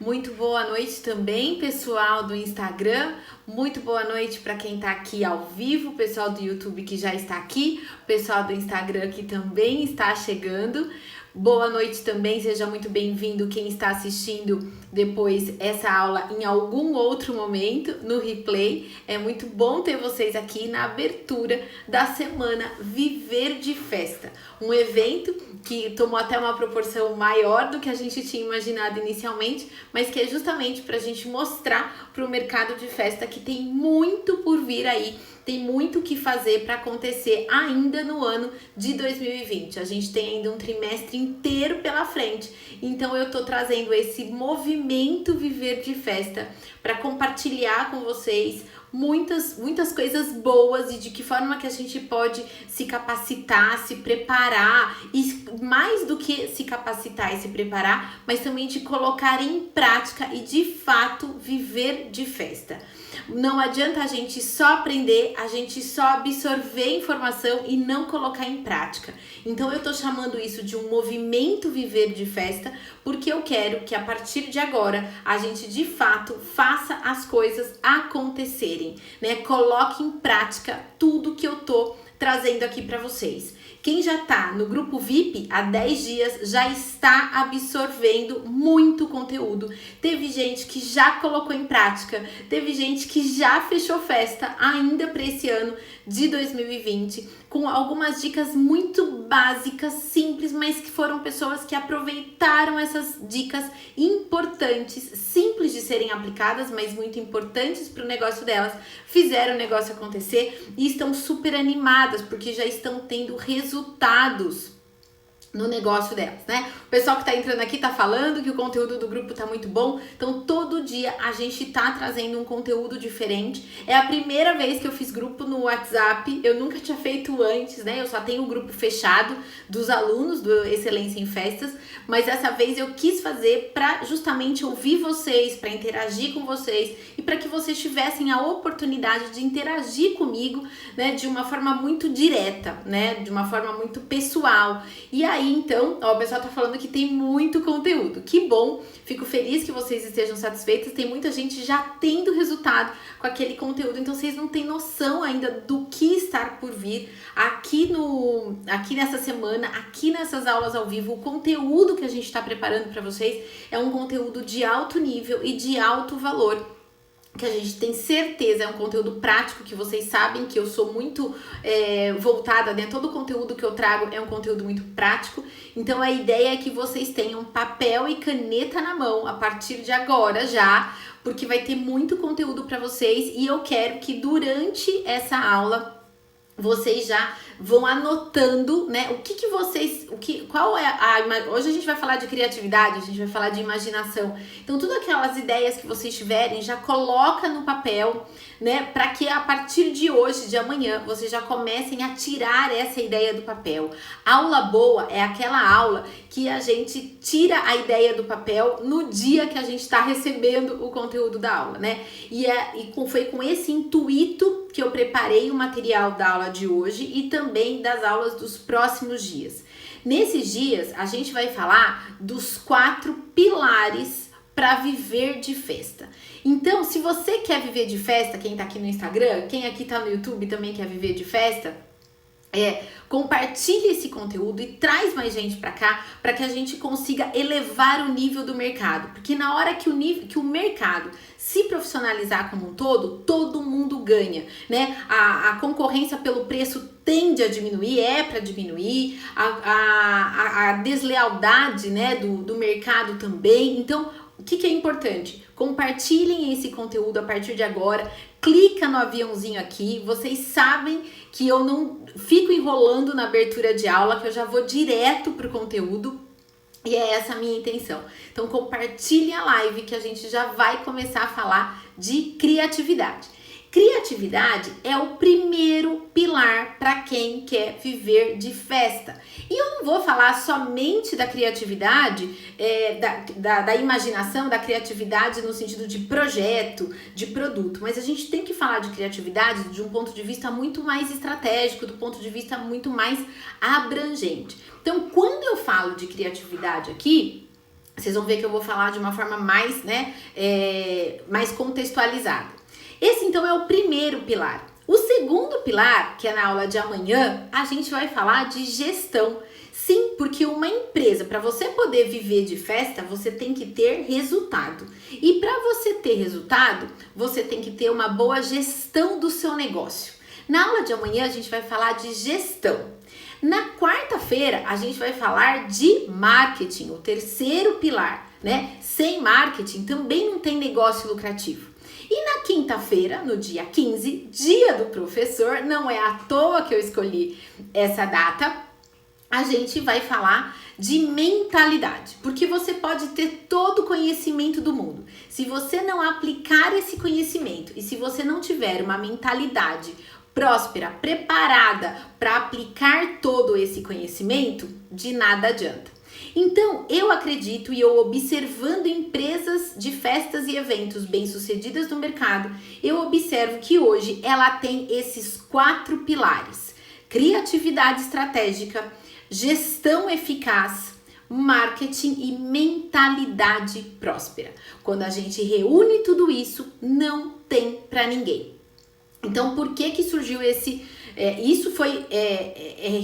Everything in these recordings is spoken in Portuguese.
Muito boa noite também, pessoal do Instagram. Muito boa noite para quem está aqui ao vivo, pessoal do YouTube que já está aqui, pessoal do Instagram que também está chegando. Boa noite também, seja muito bem-vindo quem está assistindo depois essa aula em algum outro momento no replay. É muito bom ter vocês aqui na abertura da semana Viver de Festa, um evento que tomou até uma proporção maior do que a gente tinha imaginado inicialmente, mas que é justamente para a gente mostrar para o mercado de festa que tem muito por vir aí. Tem muito o que fazer para acontecer ainda no ano de 2020. A gente tem ainda um trimestre inteiro pela frente. Então eu tô trazendo esse movimento Viver de Festa para compartilhar com vocês muitas coisas boas e de que forma que a gente pode se capacitar, se preparar e mais do que se capacitar e se preparar, mas também de colocar em prática e de fato viver de festa. Não adianta a gente só aprender, a gente só absorver informação e não colocar em prática. Então eu tô chamando isso de um movimento Viver de Festa, porque eu quero que a partir de agora a gente de fato faça as coisas acontecerem, né? Coloque em prática tudo que eu tô trazendo aqui para vocês. Quem já tá no grupo VIP há 10 dias já está absorvendo muito conteúdo. Teve gente que já colocou em prática, teve gente que já fechou festa ainda para esse ano de 2020, com algumas dicas muito básicas, simples, mas que foram pessoas que aproveitaram essas dicas importantes, simples de serem aplicadas, mas muito importantes para o negócio delas, fizeram o negócio acontecer e estão super animadas, porque já estão tendo resultados no negócio delas, né? O pessoal que tá entrando aqui tá falando que o conteúdo do grupo tá muito bom, então todo dia a gente tá trazendo um conteúdo diferente. É a primeira vez que eu fiz grupo no WhatsApp, eu nunca tinha feito antes, né? Eu só tenho o grupo fechado dos alunos do Excelência em Festas, mas dessa vez eu quis fazer para justamente ouvir vocês, para interagir com vocês e para que vocês tivessem a oportunidade de interagir comigo, né, de uma forma muito direta, né, de uma forma muito pessoal. E aí, então, ó, o pessoal tá falando que tem muito conteúdo. Que bom, fico feliz que vocês estejam satisfeitos. Tem muita gente já tendo resultado com aquele conteúdo, então vocês não têm noção ainda do que está por vir aqui nessa semana, aqui nessas aulas ao vivo. O conteúdo que a gente está preparando para vocês é um conteúdo de alto nível e de alto valor, que a gente tem certeza é um conteúdo prático, que vocês sabem que eu sou muito voltada, né? Todo o conteúdo que eu trago é um conteúdo muito prático. Então a ideia é que vocês tenham papel e caneta na mão a partir de agora já, porque vai ter muito conteúdo para vocês e eu quero que durante essa aula vocês já vão anotando, né, hoje a gente vai falar de criatividade, a gente vai falar de imaginação, então todas aquelas ideias que vocês tiverem, já coloca no papel, né, para que a partir de hoje, de amanhã, vocês já comecem a tirar essa ideia do papel. Aula boa é aquela aula que a gente tira a ideia do papel no dia que a gente está recebendo o conteúdo da aula, né, foi com esse intuito que eu preparei o material da aula de hoje e também das aulas dos próximos dias. Nesses dias, a gente vai falar dos 4 pilares para viver de festa. Então, se você quer viver de festa, quem tá aqui no Instagram, quem aqui tá no YouTube também quer viver de festa, compartilhe esse conteúdo e traz mais gente para cá, para que a gente consiga elevar o nível do mercado, porque na hora que o mercado se profissionalizar como um todo mundo ganha, né? A concorrência pelo preço tende a diminuir, para diminuir, a deslealdade, né, do mercado também. Então, o que é importante? Compartilhem esse conteúdo a partir de agora, clica no aviãozinho aqui, vocês sabem que eu não fico enrolando na abertura de aula, que eu já vou direto pro conteúdo e é essa a minha intenção. Então compartilhem a live que a gente já vai começar a falar de criatividade. Criatividade é o primeiro pilar para quem quer viver de festa. E eu não vou falar somente da criatividade, da imaginação, da criatividade no sentido de projeto, de produto, mas a gente tem que falar de criatividade de um ponto de vista muito mais estratégico, do ponto de vista muito mais abrangente. Então, quando eu falo de criatividade aqui, Vocês vão ver que eu vou falar de uma forma mais, né, mais contextualizada. Esse, então, é o primeiro pilar. O segundo pilar, que é na aula de amanhã, a gente vai falar de gestão. Sim, porque uma empresa, para você poder viver de festa, você tem que ter resultado. E para você ter resultado, você tem que ter uma boa gestão do seu negócio. Na aula de amanhã, a gente vai falar de gestão. Na quarta-feira, a gente vai falar de marketing, o terceiro pilar, né? Sem marketing também não tem negócio lucrativo. E na quinta-feira, no dia 15, dia do professor, não é à toa que eu escolhi essa data, a gente vai falar de mentalidade, porque você pode ter todo o conhecimento do mundo. Se você não aplicar esse conhecimento e se você não tiver uma mentalidade próspera, preparada para aplicar todo esse conhecimento, de nada adianta. Então, eu acredito e eu observando empresas de festas e eventos bem-sucedidas no mercado, eu observo que hoje ela tem esses 4 pilares: criatividade estratégica, gestão eficaz, marketing e mentalidade próspera. Quando a gente reúne tudo isso, não tem para ninguém. Então, por que surgiu esse... isso foi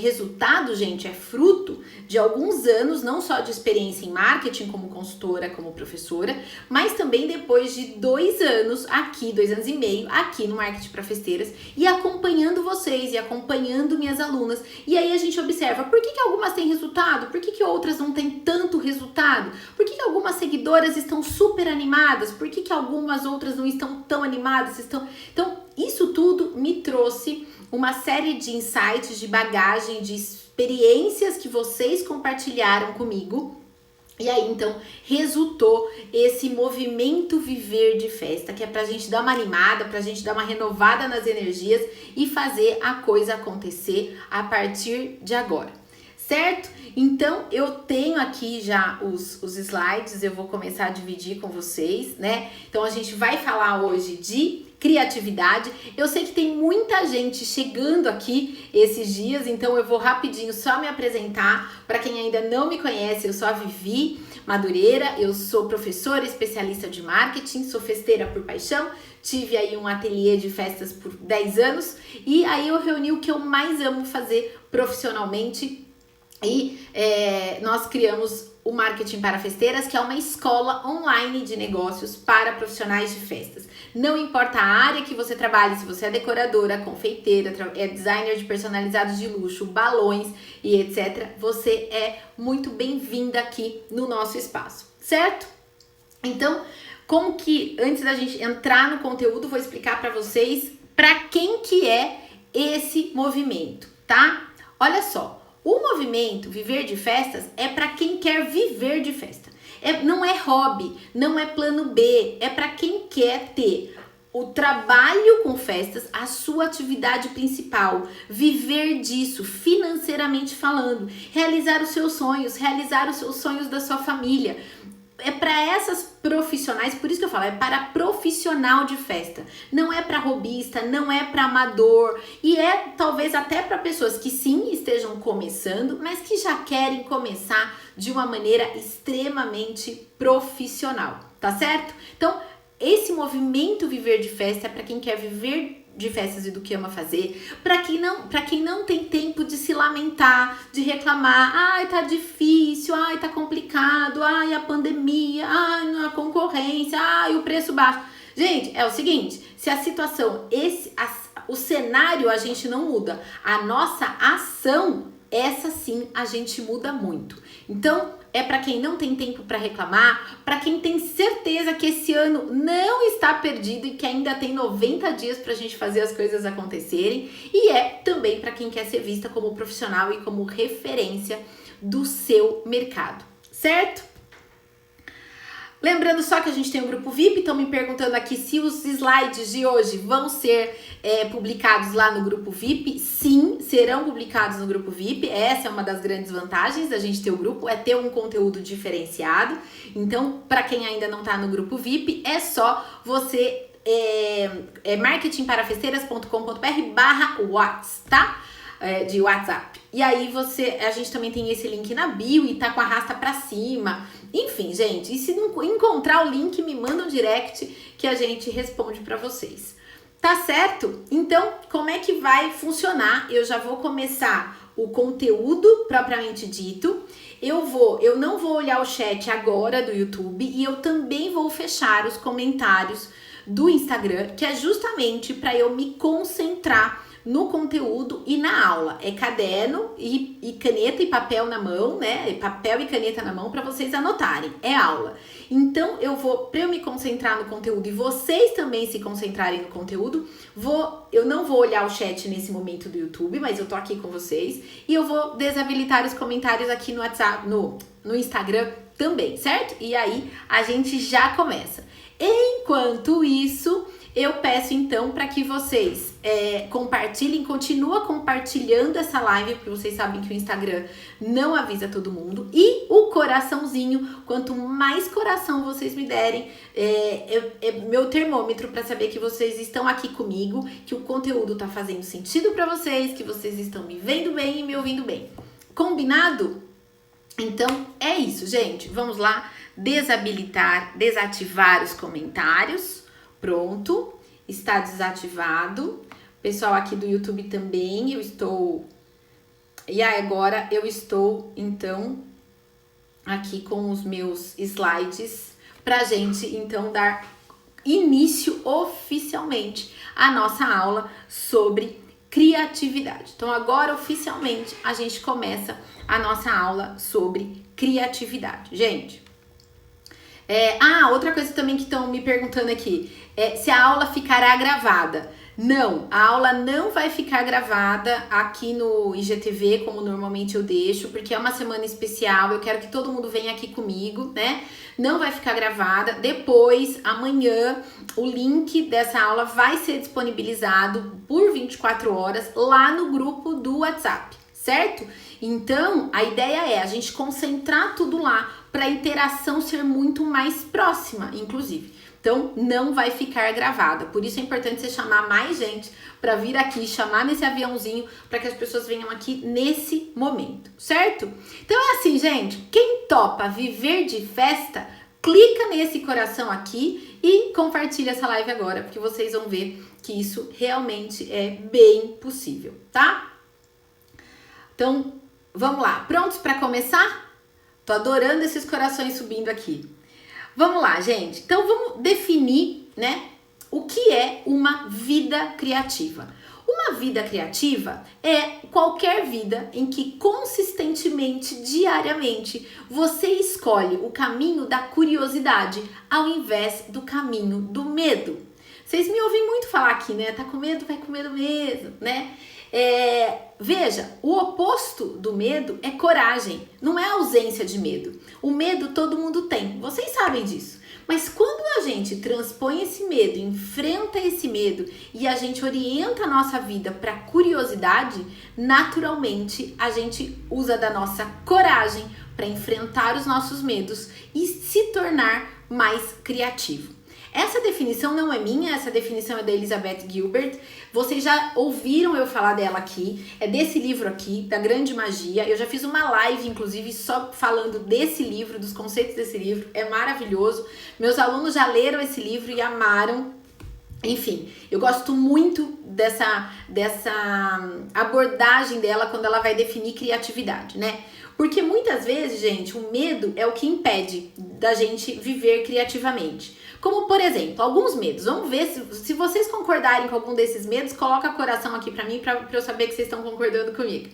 resultado, gente, é fruto de alguns anos, não só de experiência em marketing como consultora, como professora, mas também depois de 2 anos aqui, 2 anos e meio, aqui no Marketing para Festeiras, e acompanhando vocês, e acompanhando minhas alunas. E aí a gente observa, por que algumas têm resultado? Por que outras não têm tanto resultado? Por que algumas seguidoras estão super animadas? Por que algumas outras não estão tão animadas? Então, isso tudo me trouxe uma série de insights, de bagagem, de experiências que vocês compartilharam comigo. E aí, então, resultou esse movimento Viver de Festa, que é pra gente dar uma animada, pra gente dar uma renovada nas energias e fazer a coisa acontecer a partir de agora, certo? Então, eu tenho aqui já os slides, eu vou começar a dividir com vocês, né? Então, a gente vai falar hoje de criatividade. Eu sei que tem muita gente chegando aqui esses dias, então eu vou rapidinho só me apresentar. Para quem ainda não me conhece, eu sou a Vivi Madureira, eu sou professora especialista de marketing, sou festeira por paixão, tive aí um ateliê de festas por 10 anos e aí eu reuni o que eu mais amo fazer profissionalmente e nós criamos o Marketing para Festeiras, que é uma escola online de negócios para profissionais de festas. Não importa a área que você trabalhe, se você é decoradora, confeiteira, é designer de personalizados de luxo, balões e etc., você é muito bem-vinda aqui no nosso espaço, certo? Então, como que, antes da gente entrar no conteúdo, vou explicar para vocês para quem que é esse movimento, tá? Olha só. O movimento Viver de Festas é para quem quer viver de festa. Não é hobby, não é plano B, é para quem quer ter o trabalho com festas, a sua atividade principal, viver disso financeiramente falando, realizar os seus sonhos da sua família. É para essas profissionais, por isso que eu falo, é para profissional de festa. Não é para hobbyista, não é para amador e é talvez até para pessoas que sim estejam começando, mas que já querem começar de uma maneira extremamente profissional, tá certo? Então, esse movimento Viver de Festa é para quem quer viver de festas e do que ama fazer, para quem não tem tempo de se lamentar, de reclamar, ai, tá difícil, ai, tá complicado, ai, a pandemia, ai, a concorrência, ai, o preço baixo. Gente, é o seguinte, se a situação, o cenário a gente não muda, a nossa ação, essa sim a gente muda muito. Então, é para quem não tem tempo para reclamar, para quem tem certeza que esse ano não está perdido e que ainda tem 90 dias para a gente fazer as coisas acontecerem. E é também para quem quer ser vista como profissional e como referência do seu mercado, certo? Lembrando só que a gente tem um grupo VIP, estão me perguntando aqui se os slides de hoje vão ser publicados lá no grupo VIP. Sim, serão publicados no grupo VIP. Essa é uma das grandes vantagens da gente ter o grupo, é ter um conteúdo diferenciado. Então, para quem ainda não está no grupo VIP, é só você marketingparafesteiras.com.br/whats, tá? de WhatsApp. E aí a gente também tem esse link na bio e tá com a arrasta pra cima. Enfim, gente, e se não encontrar o link, me manda um direct que a gente responde pra vocês. Tá certo? Então, como é que vai funcionar? Eu já vou começar o conteúdo propriamente dito. Eu não vou olhar o chat agora do YouTube e eu também vou fechar os comentários do Instagram, que é justamente para eu me concentrar no conteúdo e na aula. É caderno e caneta e papel na mão, né? Papel e caneta na mão para vocês anotarem. É aula. Então, para eu me concentrar no conteúdo e vocês também se concentrarem no conteúdo, eu não vou olhar o chat nesse momento do YouTube, mas eu tô aqui com vocês e eu vou desabilitar os comentários aqui no WhatsApp, no Instagram também, certo? E aí a gente já começa. Enquanto isso, eu peço então para que vocês compartilhem, continua compartilhando essa live, porque vocês sabem que o Instagram não avisa todo mundo. E o coraçãozinho, quanto mais coração vocês me derem, é meu termômetro para saber que vocês estão aqui comigo, que o conteúdo tá fazendo sentido para vocês, que vocês estão me vendo bem e me ouvindo bem. Combinado? Então é isso, gente. Vamos lá desativar os comentários. Pronto, está desativado. Pessoal aqui do YouTube também, E agora eu estou, então, aqui com os meus slides pra gente, então, dar início oficialmente à nossa aula sobre criatividade. Então, agora, oficialmente, a gente começa a nossa aula sobre criatividade. Gente, outra coisa também que estão me perguntando aqui, se a aula ficará gravada. Não, a aula não vai ficar gravada aqui no IGTV, como normalmente eu deixo, porque é uma semana especial, eu quero que todo mundo venha aqui comigo, né? Não vai ficar gravada. Depois, amanhã, o link dessa aula vai ser disponibilizado por 24 horas lá no grupo do WhatsApp, certo? Então, a ideia é a gente concentrar tudo lá para a interação ser muito mais próxima, inclusive. Então, não vai ficar gravada. Por isso é importante você chamar mais gente para vir aqui, chamar nesse aviãozinho, para que as pessoas venham aqui nesse momento, certo? Então é assim, gente, quem topa viver de festa, clica nesse coração aqui e compartilha essa live agora, porque vocês vão ver que isso realmente é bem possível, tá? Então, vamos lá. Prontos para começar? Tô adorando esses corações subindo aqui. Vamos lá, gente. Então, vamos definir, né, o que é uma vida criativa. Uma vida criativa é qualquer vida em que consistentemente, diariamente, você escolhe o caminho da curiosidade ao invés do caminho do medo. Vocês me ouvem muito falar aqui, né? Tá com medo, vai com medo mesmo, né? Veja, o oposto do medo é coragem, não é ausência de medo. O medo todo mundo tem, vocês sabem disso. Mas quando a gente transpõe esse medo, enfrenta esse medo e a gente orienta a nossa vida para curiosidade, naturalmente a gente usa da nossa coragem para enfrentar os nossos medos e se tornar mais criativo. Essa definição não é minha, essa definição é da Elizabeth Gilbert. Vocês já ouviram eu falar dela aqui, é desse livro aqui, da Grande Magia. Eu já fiz uma live, inclusive, só falando desse livro, dos conceitos desse livro. É maravilhoso. Meus alunos já leram esse livro e amaram. Enfim, eu gosto muito dessa abordagem dela quando ela vai definir criatividade, né? Porque muitas vezes, gente, o medo é o que impede da gente viver criativamente. Como, por exemplo, alguns medos. Vamos ver se vocês concordarem com algum desses medos, coloca coração aqui pra mim, pra eu saber que vocês estão concordando comigo.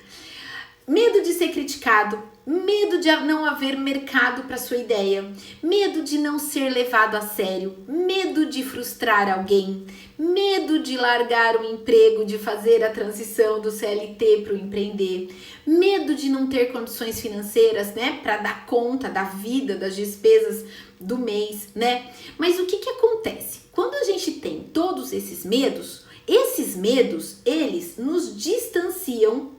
Medo de ser criticado, medo de não haver mercado para sua ideia, medo de não ser levado a sério, medo de frustrar alguém, medo de largar o emprego, de fazer a transição do CLT para o empreender, medo de não ter condições financeiras, né, para dar conta da vida, das despesas do mês, né? Mas o que acontece? Quando a gente tem todos esses medos, eles nos distanciam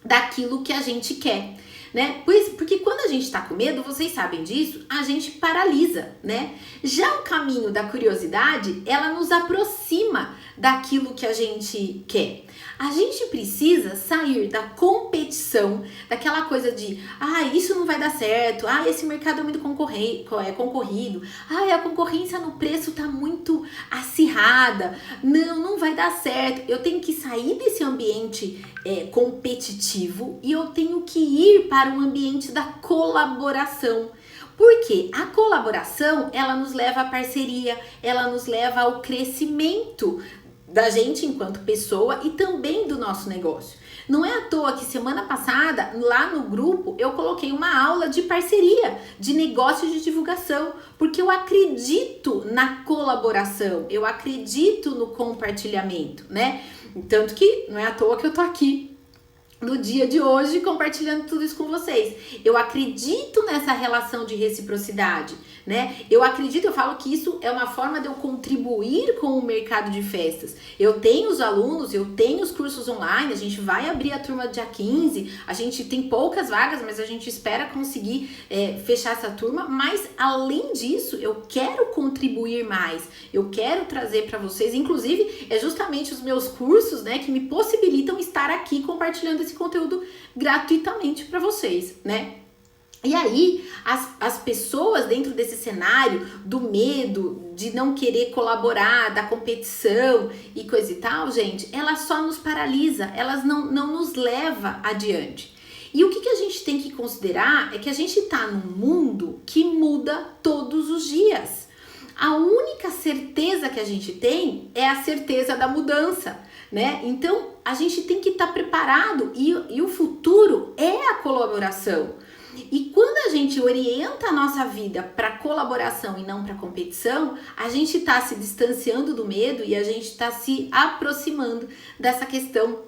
daquilo que a gente quer. né? Porque quando a gente tá com medo, vocês sabem disso, a gente paralisa, né? Já o caminho da curiosidade, ela nos aproxima daquilo que a gente quer. A gente precisa sair da competição, daquela coisa de, isso não vai dar certo, esse mercado é muito concorrido, a concorrência no preço tá muito acirrada, não vai dar certo. Eu tenho que sair desse ambiente competitivo e eu tenho que ir para um ambiente da colaboração. Porque a colaboração, ela nos leva à parceria, ela nos leva ao crescimento da gente enquanto pessoa e também do nosso negócio. Não é à toa que semana passada, lá no grupo, eu coloquei uma aula de parceria, de negócio de divulgação, porque eu acredito na colaboração, eu acredito no compartilhamento, né? Tanto que não é à toa que eu tô aqui no dia de hoje compartilhando tudo isso com vocês. Eu acredito nessa relação de reciprocidade, né? Eu falo que isso é uma forma de eu contribuir com o mercado de festas. Eu tenho os alunos, eu tenho os cursos online, a gente vai abrir a turma dia 15, a gente tem poucas vagas, mas a gente espera conseguir fechar essa turma, mas além disso, eu quero contribuir mais, eu quero trazer para vocês, inclusive, é justamente os meus cursos, né, que me possibilitam estar aqui compartilhando esse conteúdo gratuitamente para vocês, né? E aí, as pessoas dentro desse cenário do medo, de não querer colaborar, da competição e coisa e tal, gente, ela só nos paralisa, elas não nos leva adiante. E o que a gente tem que considerar é que a gente tá num mundo que muda todos os dias. A única certeza que a gente tem é a certeza da mudança, né? Então, a gente tem que estar preparado e o futuro é a colaboração. E quando a gente orienta a nossa vida para colaboração e não para competição, a gente está se distanciando do medo e a gente está se aproximando dessa questão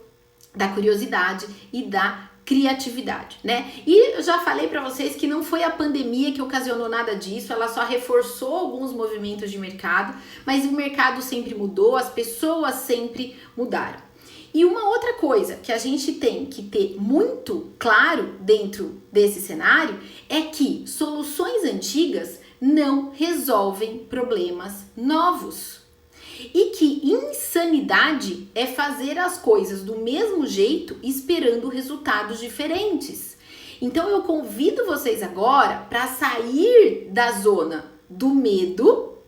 da curiosidade e da criatividade, né? E eu já falei para vocês que não foi a pandemia que ocasionou nada disso, ela só reforçou alguns movimentos de mercado, mas o mercado sempre mudou, as pessoas sempre mudaram. E uma outra coisa que a gente tem que ter muito claro dentro desse cenário é que soluções antigas não resolvem problemas novos. E que insanidade é fazer as coisas do mesmo jeito esperando resultados diferentes. Então eu convido vocês agora para sair da zona do medo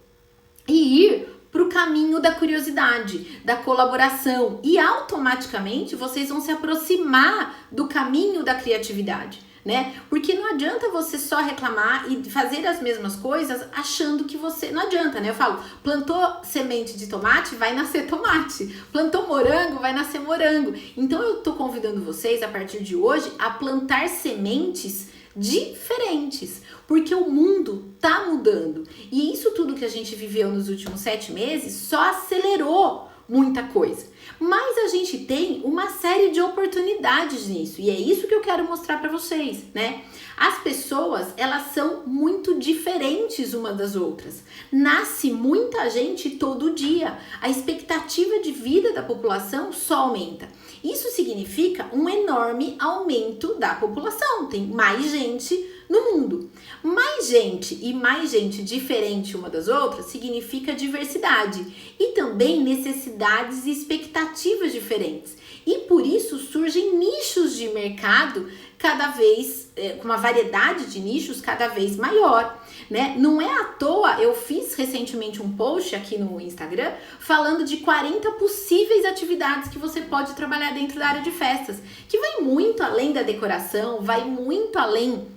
e ir para o caminho da curiosidade, da colaboração, e automaticamente vocês vão se aproximar do caminho da criatividade, né? Porque não adianta você só reclamar e fazer as mesmas coisas achando que você... Não adianta, né? Eu falo, plantou semente de tomate, vai nascer tomate. Plantou morango, vai nascer morango. Então eu tô convidando vocês, a partir de hoje, a plantar sementes diferentes, porque o mundo tá mudando. E isso tudo que a gente viveu nos últimos 7 meses só acelerou muita coisa. Mas a gente tem uma série de oportunidades nisso, e é isso que eu quero mostrar para vocês, né? As pessoas, elas são muito diferentes umas das outras. Nasce muita gente todo dia. A expectativa de vida da população só aumenta. Isso significa um enorme aumento da população. Tem mais gente no mundo. Mais gente e mais gente diferente uma das outras significa diversidade e também necessidades e expectativas diferentes. E por isso surgem nichos de mercado cada vez, com uma variedade de nichos cada vez maior, né? Não é à toa, eu fiz recentemente um post aqui no Instagram falando de 40 possíveis atividades que você pode trabalhar dentro da área de festas, que vai muito além da decoração, vai muito além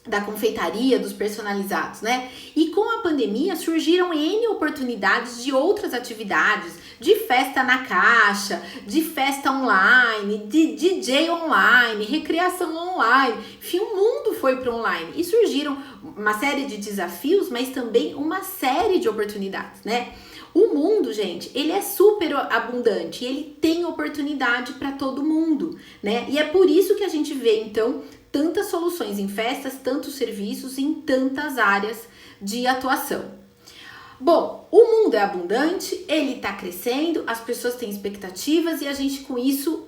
da confeitaria, dos personalizados, né? E com a pandemia surgiram N oportunidades de outras atividades, de festa na caixa, de festa online, de DJ online, recreação online, enfim, o mundo foi para online e surgiram uma série de desafios, mas também uma série de oportunidades, né? O mundo, gente, ele é super abundante, ele tem oportunidade para todo mundo, né? E é por isso que a gente vê, então, tantas soluções em festas, tantos serviços em tantas áreas de atuação. Bom, o mundo é abundante, ele está crescendo, as pessoas têm expectativas e a gente com isso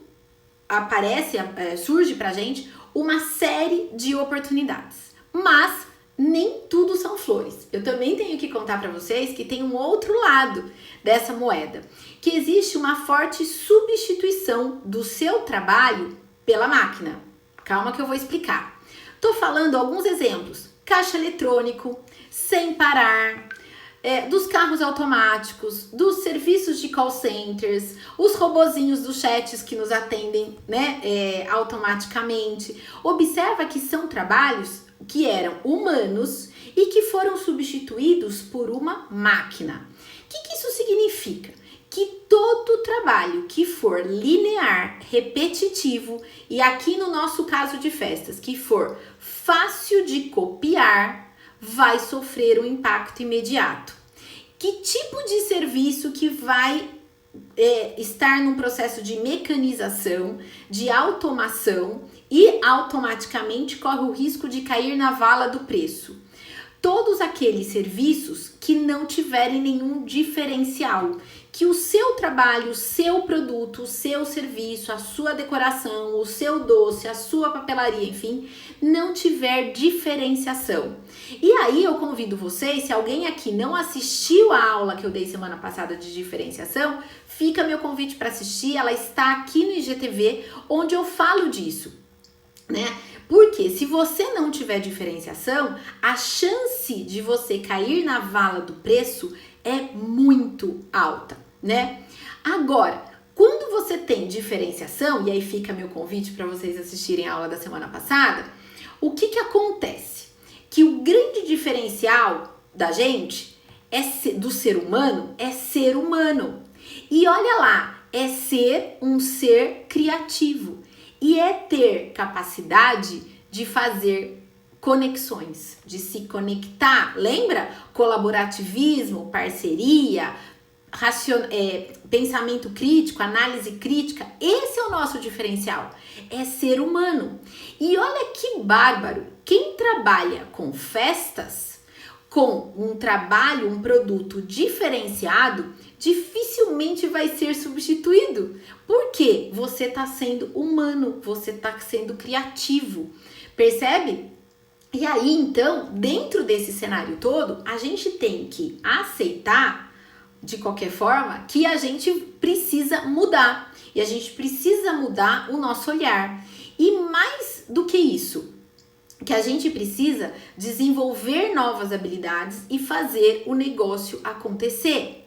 surge pra gente uma série de oportunidades. Mas nem tudo são flores. Eu também tenho que contar para vocês que tem um outro lado dessa moeda, que existe uma forte substituição do seu trabalho pela máquina. Calma que eu vou explicar. Tô falando alguns exemplos. Caixa eletrônico, sem parar, dos carros automáticos, dos serviços de call centers, os robozinhos dos chats que nos atendem, né, automaticamente. Observa que são trabalhos que eram humanos e que foram substituídos por uma máquina. O que isso significa? Que todo trabalho que for linear, repetitivo, e aqui no nosso caso de festas, que for fácil de copiar, vai sofrer um impacto imediato. Que tipo de serviço que vai estar num processo de mecanização, de automação e automaticamente corre o risco de cair na vala do preço? Todos aqueles serviços que não tiverem nenhum diferencial, que o seu trabalho, o seu produto, o seu serviço, a sua decoração, o seu doce, a sua papelaria, enfim, não tiver diferenciação. E aí eu convido vocês, se alguém aqui não assistiu a aula que eu dei semana passada de diferenciação, fica meu convite para assistir, ela está aqui no IGTV, onde eu falo disso, né? Porque se você não tiver diferenciação, a chance de você cair na vala do preço é muito alta, né? Agora, quando você tem diferenciação, e aí fica meu convite para vocês assistirem a aula da semana passada, o que acontece? Que o grande diferencial da gente, do ser humano, é ser humano. E olha lá, é ser um ser criativo. E é ter capacidade de fazer conexões, de se conectar. Lembra? Colaborativismo, parceria, pensamento crítico, análise crítica. Esse é o nosso diferencial. É ser humano. E olha que bárbaro. Quem trabalha com festas, com um trabalho, um produto diferenciado, dificilmente vai ser substituído. Porque você está sendo humano, você está sendo criativo. Percebe? E aí, então, dentro desse cenário todo, a gente tem que aceitar, de qualquer forma, que a gente precisa mudar. E a gente precisa mudar o nosso olhar. E mais do que isso, que a gente precisa desenvolver novas habilidades e fazer o negócio acontecer.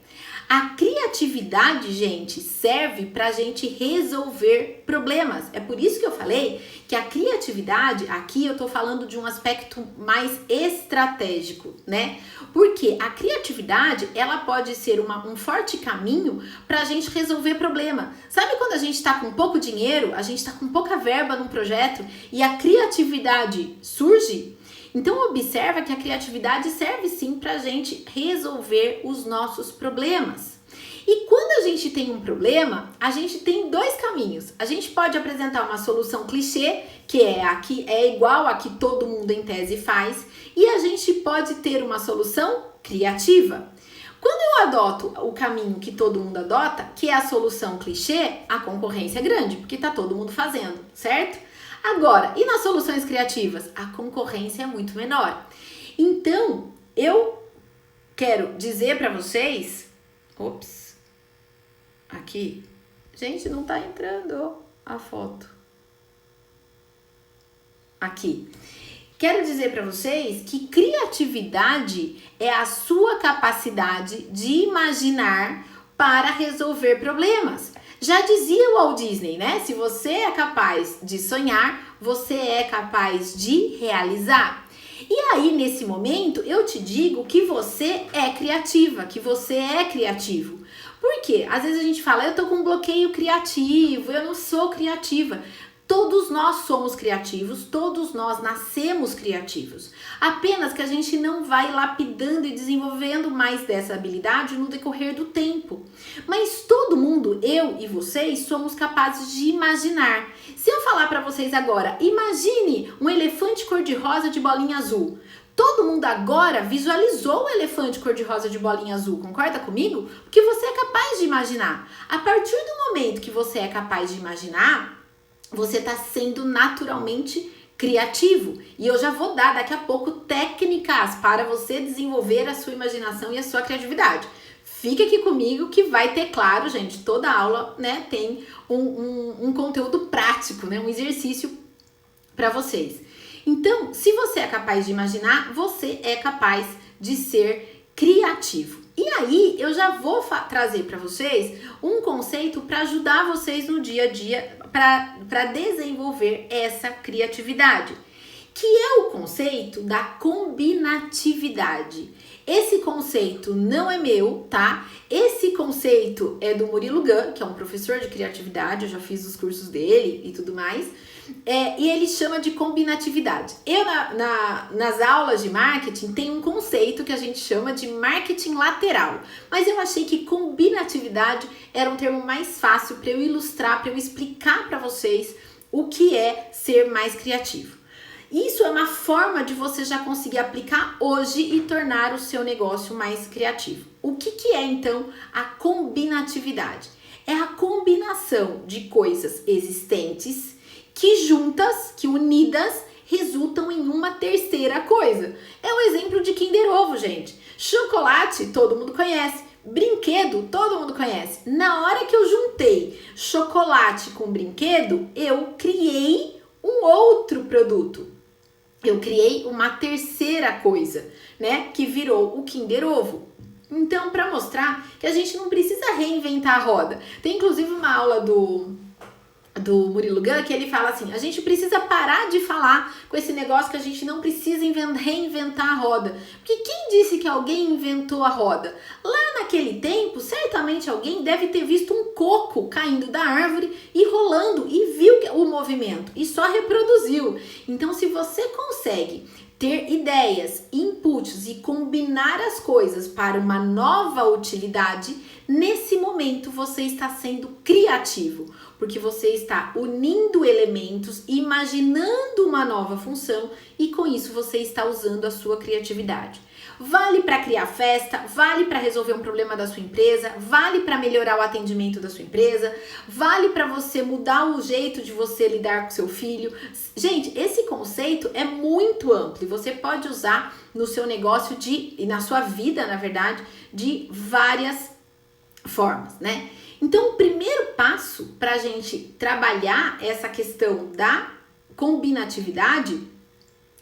A criatividade, gente, serve para a gente resolver problemas. É por isso que eu falei que a criatividade, aqui eu tô falando de um aspecto mais estratégico, né? Porque a criatividade, ela pode ser um forte caminho para a gente resolver problema. Sabe quando a gente tá com pouco dinheiro, a gente tá com pouca verba num projeto e a criatividade surge? Então, observa que a criatividade serve sim para a gente resolver os nossos problemas. E quando a gente tem um problema, a gente tem dois caminhos. A gente pode apresentar uma solução clichê, que é igual a que todo mundo em tese faz, e a gente pode ter uma solução criativa. Quando eu adoto o caminho que todo mundo adota, que é a solução clichê, a concorrência é grande, porque tá todo mundo fazendo, certo? Agora, e nas soluções criativas? A concorrência é muito menor. Então, eu quero dizer para vocês... Ops. Aqui. Gente, não tá entrando a foto. Aqui. Quero dizer para vocês que criatividade é a sua capacidade de imaginar para resolver problemas. Já dizia o Walt Disney, né? Se você é capaz de sonhar, você é capaz de realizar. E aí, nesse momento, eu te digo que você é criativa, que você é criativo. Por quê? Às vezes a gente fala, eu tô com um bloqueio criativo, eu não sou criativa. Todos nós somos criativos, todos nós nascemos criativos. Apenas que a gente não vai lapidando e desenvolvendo mais dessa habilidade no decorrer do tempo. Mas todo mundo, eu e vocês, somos capazes de imaginar. Se eu falar para vocês agora, imagine um elefante cor-de-rosa de bolinha azul. Todo mundo agora visualizou o elefante cor-de-rosa de bolinha azul, concorda comigo? Porque você é capaz de imaginar. A partir do momento que você é capaz de imaginar, você está sendo naturalmente criativo. E eu já vou dar daqui a pouco técnicas para você desenvolver a sua imaginação e a sua criatividade. Fica aqui comigo que vai ter, claro, gente, toda aula, né, tem um conteúdo prático, né, um exercício para vocês. Então, se você é capaz de imaginar, você é capaz de ser criativo. E aí, eu já vou trazer para vocês um conceito para ajudar vocês no dia a dia, para desenvolver essa criatividade, que é o conceito da combinatividade. Esse conceito não é meu, tá? Esse conceito é do Murilo Gun, que é um professor de criatividade, eu já fiz os cursos dele e tudo mais. E ele chama de combinatividade. Eu, nas aulas de marketing, tem um conceito que a gente chama de marketing lateral. Mas eu achei que combinatividade era um termo mais fácil para eu ilustrar, para eu explicar para vocês o que é ser mais criativo. Isso é uma forma de você já conseguir aplicar hoje e tornar o seu negócio mais criativo. O que é, então, a combinatividade? É a combinação de coisas existentes que juntas, que unidas, resultam em uma terceira coisa. É o exemplo de Kinder Ovo, gente. Chocolate, todo mundo conhece. Brinquedo, todo mundo conhece. Na hora que eu juntei chocolate com brinquedo, eu criei um outro produto. Eu criei uma terceira coisa, né? Que virou o Kinder Ovo. Então, para mostrar que a gente não precisa reinventar a roda. Tem inclusive uma aula do Murilo Gun, que ele fala assim, a gente precisa parar de falar com esse negócio que a gente não precisa reinventar a roda. Porque quem disse que alguém inventou a roda? Lá naquele tempo, certamente alguém deve ter visto um coco caindo da árvore e rolando e viu o movimento e só reproduziu. Então, se você consegue ter ideias, inputs e combinar as coisas para uma nova utilidade, nesse momento você está sendo criativo, porque você está unindo elementos, imaginando uma nova função e com isso você está usando a sua criatividade. Vale para criar festa, vale para resolver um problema da sua empresa, vale para melhorar o atendimento da sua empresa, vale para você mudar o jeito de você lidar com seu filho. Gente, esse conceito é muito amplo e você pode usar no seu negócio e na sua vida, na verdade, de várias formas, né? Então, o primeiro passo para a gente trabalhar essa questão da combinatividade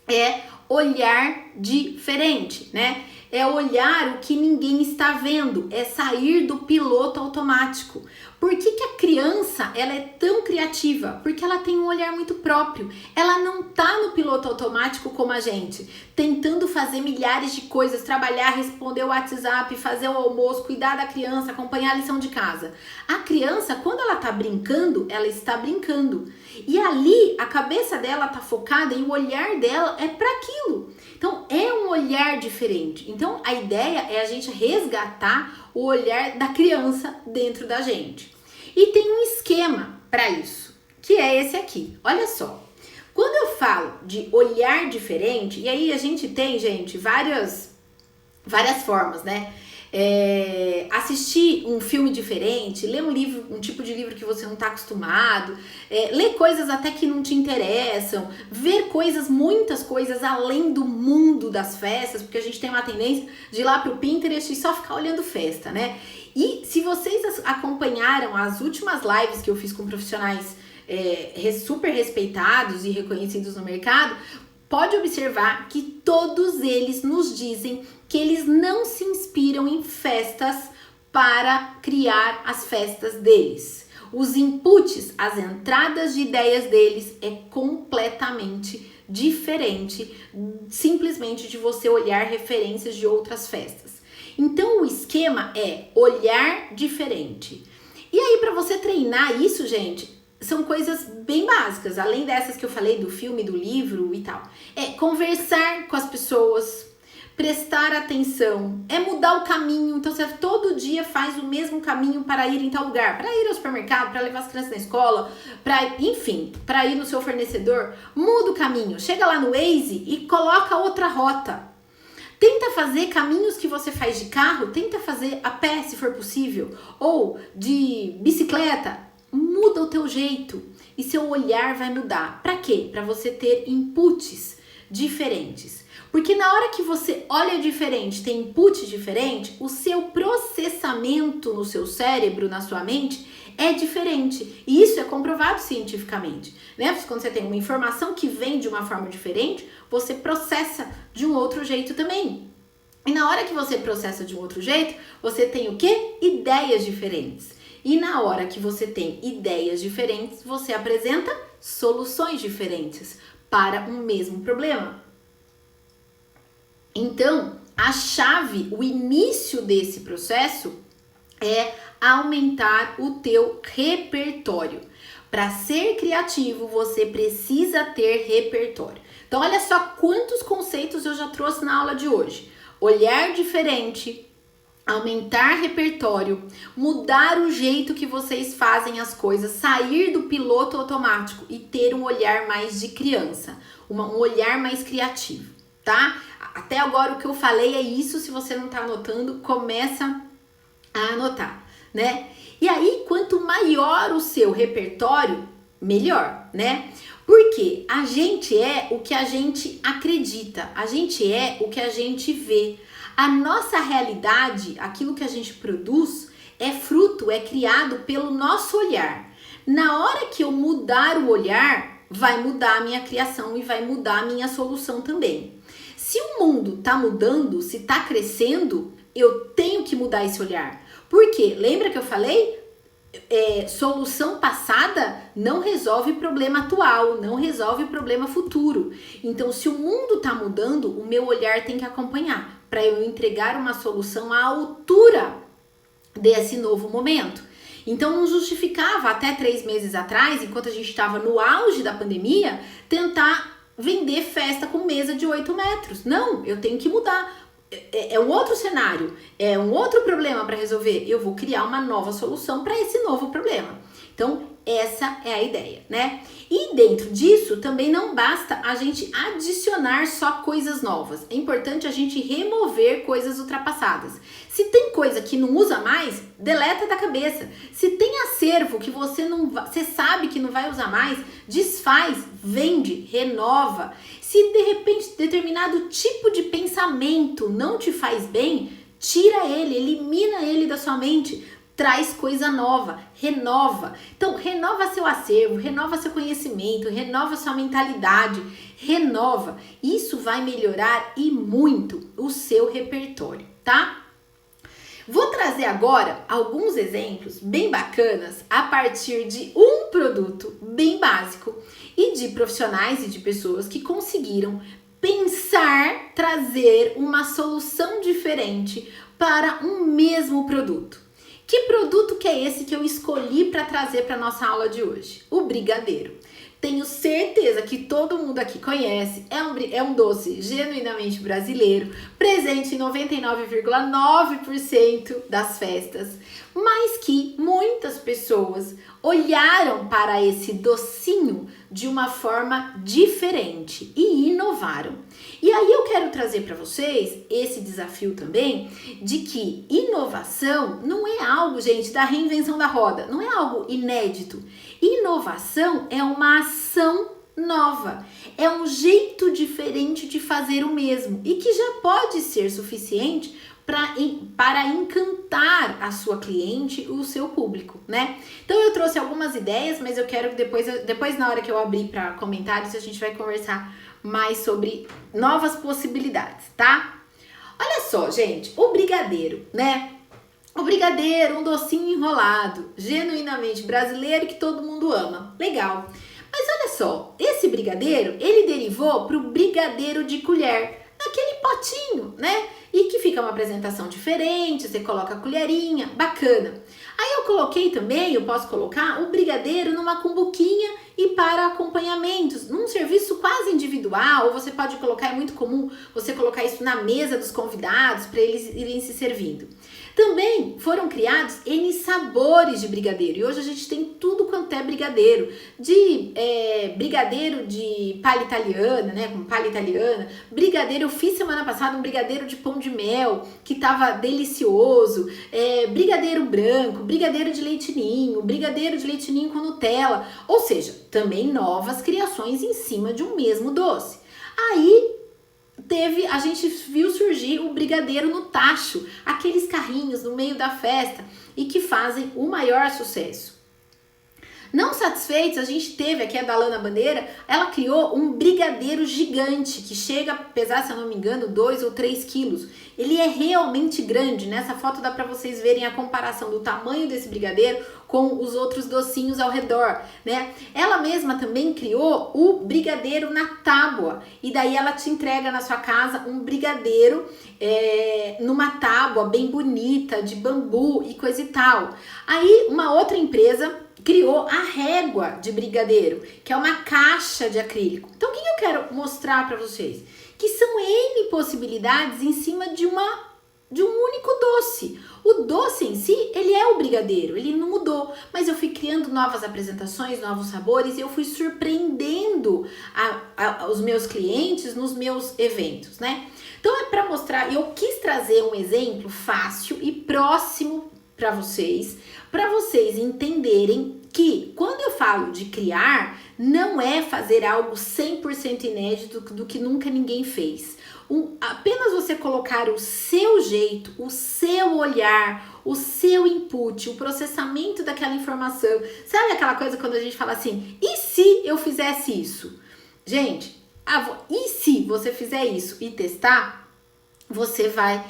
é olhar diferente, né? É olhar o que ninguém está vendo, é sair do piloto automático. Por que a criança ela é tão criativa? Porque ela tem um olhar muito próprio. Ela não tá no piloto automático como a gente, tentando fazer milhares de coisas, trabalhar, responder o WhatsApp, fazer o almoço, cuidar da criança, acompanhar a lição de casa. A criança, quando ela tá brincando, ela está brincando. E ali a cabeça dela tá focada e o olhar dela é para aquilo. Então é um olhar diferente. Então a ideia é a gente resgatar o olhar da criança dentro da gente. E tem um esquema para isso, que é esse aqui. Olha só. Quando eu falo de olhar diferente, e aí a gente tem, gente, várias formas, né? Assistir um filme diferente, ler um livro, um tipo de livro que você não está acostumado, ler coisas até que não te interessam, ver coisas, muitas coisas além do mundo das festas, porque a gente tem uma tendência de ir lá pro Pinterest e só ficar olhando festa, né? E se vocês acompanharam as últimas lives que eu fiz com profissionais super respeitados e reconhecidos no mercado, pode observar que todos eles nos dizem que eles não se inspiram em festas para criar as festas deles. Os inputs, as entradas de ideias deles é completamente diferente simplesmente de você olhar referências de outras festas. Então o esquema é olhar diferente. E aí para você treinar isso, gente, são coisas bem básicas, além dessas que eu falei do filme, do livro e tal. É conversar com as pessoas, prestar atenção, é mudar o caminho. Então você todo dia faz o mesmo caminho para ir em tal lugar, para ir ao supermercado, para levar as crianças na escola, para ir no seu fornecedor. Muda o caminho, chega lá no Waze e coloca outra rota. Tenta fazer caminhos que você faz de carro, tenta fazer a pé se for possível, ou de bicicleta. Muda o teu jeito. e seu olhar vai mudar. Para quê? Para você ter inputs diferentes. Porque na hora que você olha diferente, tem input diferente, o seu processamento no seu cérebro, na sua mente, é diferente. E isso é comprovado cientificamente, né? Quando você tem uma informação que vem de uma forma diferente, você processa de um outro jeito também. E na hora que você processa de um outro jeito, você tem o quê? Ideias diferentes. E na hora que você tem ideias diferentes, você apresenta soluções diferentes para um mesmo problema. Então, a chave, o início desse processo é aumentar o teu repertório. Para ser criativo, você precisa ter repertório. Então, olha só quantos conceitos eu já trouxe na aula de hoje. Olhar diferente, aumentar repertório, mudar o jeito que vocês fazem as coisas, sair do piloto automático e ter um olhar mais de criança, um olhar mais criativo, tá? Até agora o que eu falei é isso. Se você não tá anotando, começa a anotar, né? E aí, quanto maior o seu repertório, melhor, né? Porque a gente é o que a gente acredita, a gente é o que a gente vê. A nossa realidade, aquilo que a gente produz, é fruto, é criado pelo nosso olhar. Na hora que eu mudar o olhar, vai mudar a minha criação e vai mudar a minha solução também. Se o mundo tá mudando, se tá crescendo, eu tenho que mudar esse olhar. Por quê? Lembra que eu falei? Solução passada não resolve problema atual, não resolve problema futuro. Então, se o mundo tá mudando, o meu olhar tem que acompanhar para eu entregar uma solução à altura desse novo momento. Então, não justificava até 3 meses atrás, enquanto a gente estava no auge da pandemia, tentar vender festa com mesa de 8 metros. Não, eu tenho que mudar. É um outro cenário, é um outro problema para resolver. Eu vou criar uma nova solução para esse novo problema. Então, essa é a ideia, né? E dentro disso, também não basta a gente adicionar só coisas novas. É importante a gente remover coisas ultrapassadas. Se tem coisa que não usa mais, deleta da cabeça. Se tem acervo que você sabe que não vai usar mais, desfaz, vende, renova. Se de repente determinado tipo de pensamento não te faz bem, tira ele, elimina ele da sua mente. Traz coisa nova, renova. Então, renova seu acervo, renova seu conhecimento, renova sua mentalidade, renova. Isso vai melhorar e muito o seu repertório, tá? Vou trazer agora alguns exemplos bem bacanas a partir de um produto bem básico e de profissionais e de pessoas que conseguiram pensar, trazer uma solução diferente para um mesmo produto. Que produto que é esse que eu escolhi para trazer para nossa aula de hoje? O brigadeiro. Tenho certeza que todo mundo aqui conhece, é um doce genuinamente brasileiro, presente em 99,9% das festas, mas que muitas pessoas olharam para esse docinho de uma forma diferente e inovaram. E aí eu quero trazer para vocês esse desafio também de que inovação não é algo, gente, da reinvenção da roda, não é algo inédito. Inovação é uma ação nova, é um jeito diferente de fazer o mesmo e que já pode ser suficiente para encantar a sua cliente, o seu público, né? Então eu trouxe algumas ideias, mas eu quero que depois na hora que eu abrir para comentários, a gente vai conversar mais sobre novas possibilidades, tá? Olha só, gente, o brigadeiro, né? O brigadeiro, um docinho enrolado, genuinamente brasileiro que todo mundo ama. Legal. Mas olha só, esse brigadeiro, ele derivou para o brigadeiro de colher, naquele potinho, né? E que fica uma apresentação diferente, você coloca a colherinha, bacana. Aí eu coloquei também, eu posso colocar o brigadeiro numa cumbuquinha e para acompanhamentos, num serviço quase individual, ou você pode colocar, é muito comum você colocar isso na mesa dos convidados para eles irem se servindo. Também foram criados N sabores de brigadeiro, e hoje a gente tem tudo quanto é brigadeiro, brigadeiro de palha italiana, né, com palha italiana, brigadeiro, eu fiz semana passada um brigadeiro de pão de mel, que tava delicioso, brigadeiro branco, brigadeiro de leite ninho com Nutella, ou seja, também novas criações em cima de um mesmo doce. Aí a gente viu surgir o brigadeiro no tacho, aqueles carrinhos no meio da festa e que fazem o maior sucesso. Não satisfeitos, a gente teve aqui a Dalana Bandeira, ela criou um brigadeiro gigante que chega a pesar, se eu não me engano, 2 ou 3 quilos. Ele é realmente grande, nessa foto dá para vocês verem a comparação do tamanho desse brigadeiro com os outros docinhos ao redor, né? Ela mesma também criou o brigadeiro na tábua, e daí ela te entrega na sua casa um brigadeiro numa tábua bem bonita, de bambu e coisa e tal. Aí uma outra empresa criou a régua de brigadeiro, que é uma caixa de acrílico. Então, o que eu quero mostrar para vocês? Que são N possibilidades em cima de um único doce. O doce em si, ele é o brigadeiro, ele não mudou, mas eu fui criando novas apresentações, novos sabores, e eu fui surpreendendo os meus clientes nos meus eventos, né? Então, é para mostrar, eu quis trazer um exemplo fácil e próximo para vocês entenderem que quando eu falo de criar, não é fazer algo 100% inédito do que nunca ninguém fez. Apenas você colocar o seu jeito, o seu olhar, o seu input, o processamento daquela informação. Sabe aquela coisa quando a gente fala assim, e se eu fizesse isso? Gente, e se você fizer isso e testar, você vai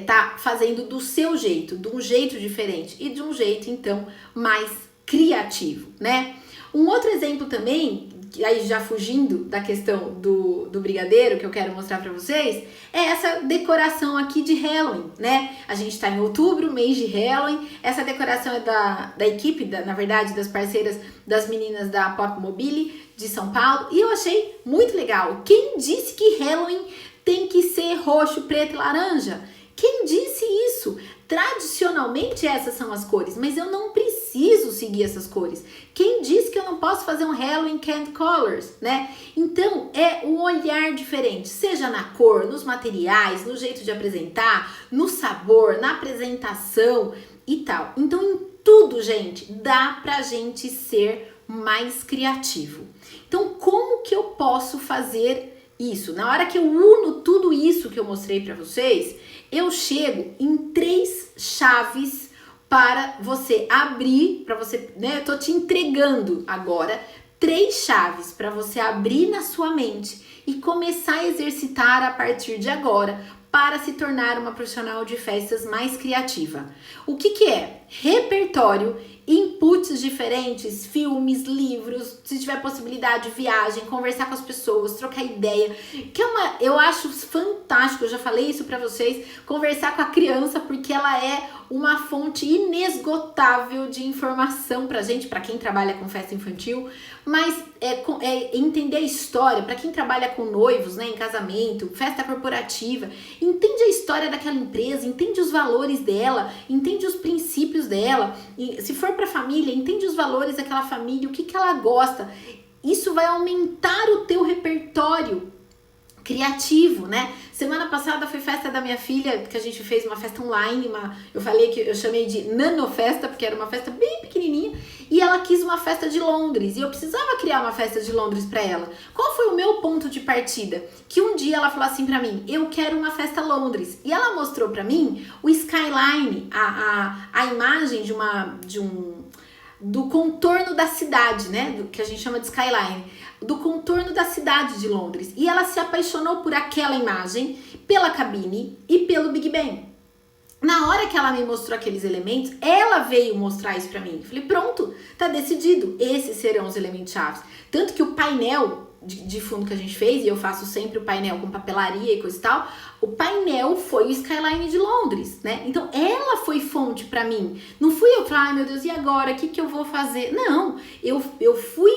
tá fazendo do seu jeito, de um jeito diferente e de um jeito, então, mais criativo, né? Um outro exemplo também, aí já fugindo da questão do brigadeiro, que eu quero mostrar para vocês, é essa decoração aqui de Halloween, né? A gente tá em outubro, mês de Halloween, essa decoração é da equipe, na verdade, das parceiras das meninas da Pop Mobile de São Paulo, e eu achei muito legal. Quem disse que Halloween tem que ser roxo, preto e laranja? Quem disse isso? Tradicionalmente essas são as cores, mas eu não preciso seguir essas cores. Quem disse que eu não posso fazer um Halloween Candy Colors, né? Então é um olhar diferente, seja na cor, nos materiais, no jeito de apresentar, no sabor, na apresentação e tal. Então em tudo, gente, dá pra gente ser mais criativo. Então como que eu posso fazer isso? Na hora que eu uno tudo isso que eu mostrei pra vocês, eu chego em 3 chaves para você abrir, para você, né? Eu tô te entregando agora 3 chaves para você abrir na sua mente e começar a exercitar a partir de agora para se tornar uma profissional de festas mais criativa. O que é? Repertório, inputs diferentes, filmes, livros, se tiver possibilidade, viagem, conversar com as pessoas, trocar ideia, que eu acho fantástico, eu já falei isso pra vocês, conversar com a criança, porque ela é uma fonte inesgotável de informação pra gente, pra quem trabalha com festa infantil, mas é entender a história, pra quem trabalha com noivos, né, em casamento, festa corporativa, entende a história daquela empresa, entende os valores dela, entende os princípios dela, e se for pra família, entende os valores daquela família, o que ela gosta. Isso vai aumentar o teu repertório criativo, né? Semana passada foi festa da minha filha, que a gente fez uma festa online, eu falei que eu chamei de nanofesta, porque era uma festa bem pequenininha, e ela quis uma festa de Londres, e eu precisava criar uma festa de Londres para ela. Qual foi o meu ponto de partida? Que um dia ela falou assim para mim, eu quero uma festa Londres, e ela mostrou para mim o skyline, a imagem do contorno da cidade, né? Do que a gente chama de skyline, do contorno da cidade de Londres. E ela se apaixonou por aquela imagem, pela cabine e pelo Big Ben. Na hora que ela me mostrou aqueles elementos, ela veio mostrar isso pra mim. Eu falei, pronto, tá decidido. Esses serão os elementos chaves. Tanto que o painel de fundo que a gente fez, e eu faço sempre o painel com papelaria e coisa e tal, o painel foi o skyline de Londres, né? Então, ela foi fonte pra mim. Não fui eu falar, ai meu Deus, e agora? O que eu vou fazer? Não, eu fui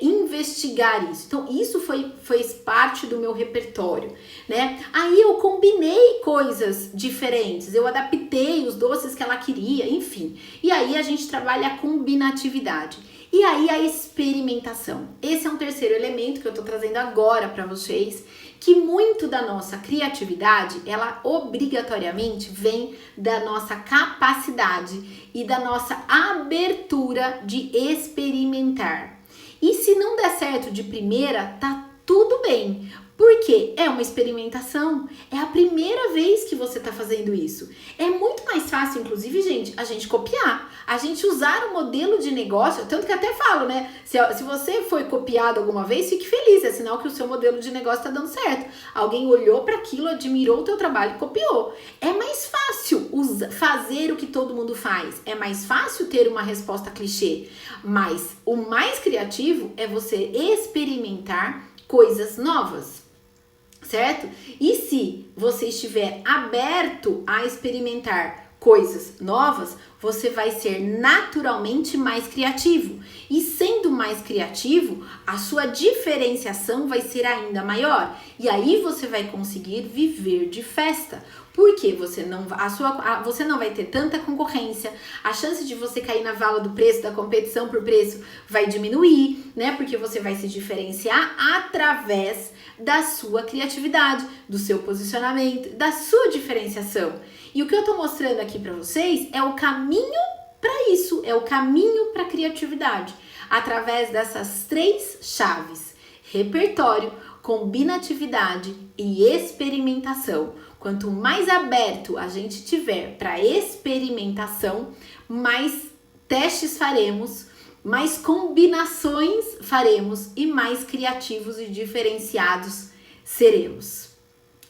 investigar isso. Então, isso fez parte do meu repertório, né? Aí eu combinei coisas diferentes, eu adaptei os doces que ela queria, enfim. E aí a gente trabalha a combinatividade. E aí a experimentação. Esse é um terceiro elemento que eu tô trazendo agora para vocês, que muito da nossa criatividade, ela obrigatoriamente vem da nossa capacidade e da nossa abertura de experimentar. E se não der certo de primeira, tá tudo bem. Porque é uma experimentação, é a primeira vez que você está fazendo isso. É muito mais fácil, inclusive, gente, a gente copiar, a gente usar o modelo de negócio, tanto que até falo, né? Se você foi copiado alguma vez, fique feliz, é sinal que o seu modelo de negócio está dando certo. Alguém olhou para aquilo, admirou o teu trabalho e copiou. É mais fácil fazer o que todo mundo faz, é mais fácil ter uma resposta clichê, mas o mais criativo é você experimentar coisas novas. Certo? E se você estiver aberto a experimentar coisas novas, você vai ser naturalmente mais criativo. E sendo mais criativo, a sua diferenciação vai ser ainda maior. E aí você vai conseguir viver de festa. Porque você não vai ter tanta concorrência, a chance de você cair na vala do preço, da competição por preço, vai diminuir, né? Porque você vai se diferenciar através da sua criatividade, do seu posicionamento, da sua diferenciação. E o que eu tô mostrando aqui para vocês é o caminho para isso, é o caminho para a criatividade, através dessas 3 chaves: repertório, combinatividade e experimentação. Quanto mais aberto a gente tiver para experimentação, mais testes faremos, mais combinações faremos e mais criativos e diferenciados seremos.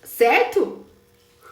Certo?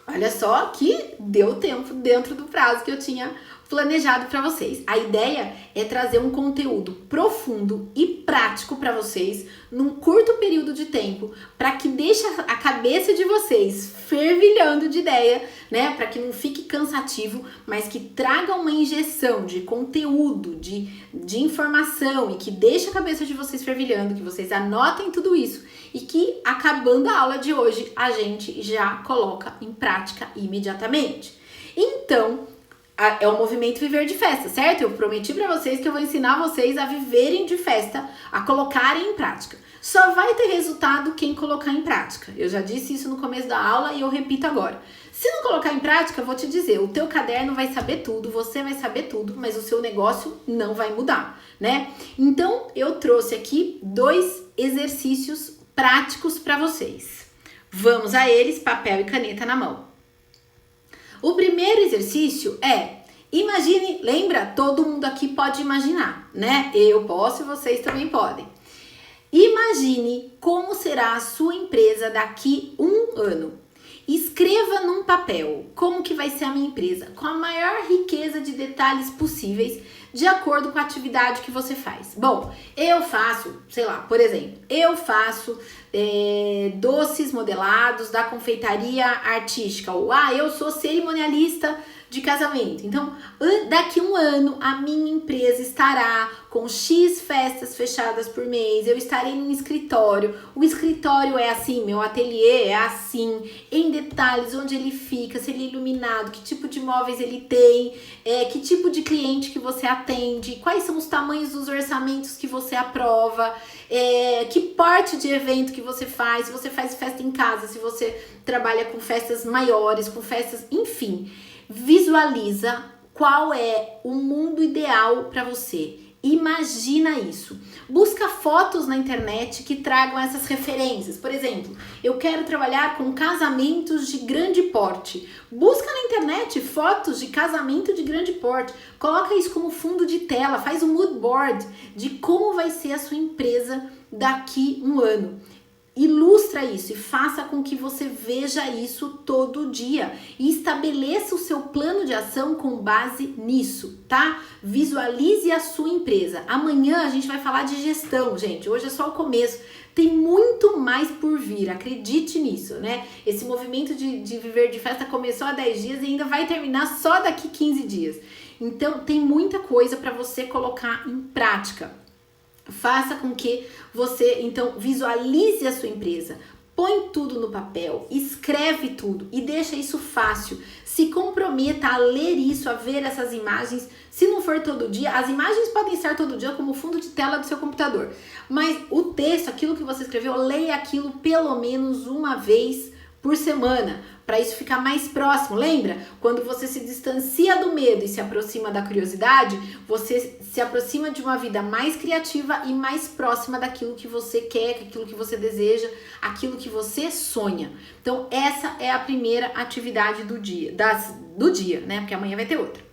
Olha só que deu tempo dentro do prazo que eu tinha planejado para vocês. A ideia é trazer um conteúdo profundo e prático para vocês num curto período de tempo, para que deixe a cabeça de vocês fervilhando de ideia, né? Para que não fique cansativo, mas que traga uma injeção de conteúdo, de informação e que deixe a cabeça de vocês fervilhando, que vocês anotem tudo isso e que, acabando a aula de hoje, a gente já coloca em prática imediatamente. Então, é o movimento Viver de Festa, certo? Eu prometi para vocês que eu vou ensinar vocês a viverem de festa, a colocarem em prática. Só vai ter resultado quem colocar em prática. Eu já disse isso no começo da aula e eu repito agora. Se não colocar em prática, eu vou te dizer, o teu caderno vai saber tudo, você vai saber tudo, mas o seu negócio não vai mudar, né? Então, eu trouxe aqui 2 exercícios práticos para vocês. Vamos a eles, papel e caneta na mão. O primeiro exercício é, imagine, lembra? Todo mundo aqui pode imaginar, né? Eu posso e vocês também podem. Imagine como será a sua empresa daqui 1 ano. Escreva num papel como que vai ser a minha empresa, com a maior riqueza de detalhes possíveis, de acordo com a atividade que você faz. Bom, eu faço, sei lá, por exemplo, eu faço doces modelados da confeitaria artística, ou eu sou cerimonialista de casamento. Então, daqui 1 ano, a minha empresa estará com X festas fechadas por mês, eu estarei num escritório, o escritório é assim, meu ateliê é assim, em detalhes, onde ele fica, se ele é iluminado, que tipo de móveis ele tem, que tipo de cliente que você atende, quais são os tamanhos dos orçamentos que você aprova, que porte de evento que você faz, se você faz festa em casa, se você trabalha com festas maiores, com festas, enfim. Visualiza qual é o mundo ideal para você. Imagina isso. Busca fotos na internet que tragam essas referências. Por exemplo, eu quero trabalhar com casamentos de grande porte. Busca na internet fotos de casamento de grande porte. Coloca isso como fundo de tela. Faz um mood board de como vai ser a sua empresa daqui 1 ano. Ilustra isso e faça com que você veja isso todo dia e estabeleça o seu plano de ação com base nisso, tá? Visualize a sua empresa. Amanhã a gente vai falar de gestão, gente. Hoje é só o começo. Tem muito mais por vir, acredite nisso, né? Esse movimento de viver de festa começou há 10 dias e ainda vai terminar só daqui 15 dias. Então, tem muita coisa para você colocar em prática. Faça com que você, então, visualize a sua empresa. Põe tudo no papel, escreve tudo e deixa isso fácil. Se comprometa a ler isso, a ver essas imagens. Se não for todo dia, as imagens podem estar todo dia como fundo de tela do seu computador. Mas o texto, aquilo que você escreveu, leia aquilo pelo menos 1 vez por semana, para isso ficar mais próximo. Lembra? Quando você se distancia do medo e se aproxima da curiosidade, você se aproxima de uma vida mais criativa e mais próxima daquilo que você quer, aquilo que você deseja, aquilo que você sonha. Então, essa é a primeira atividade do dia, né? Porque amanhã vai ter outra.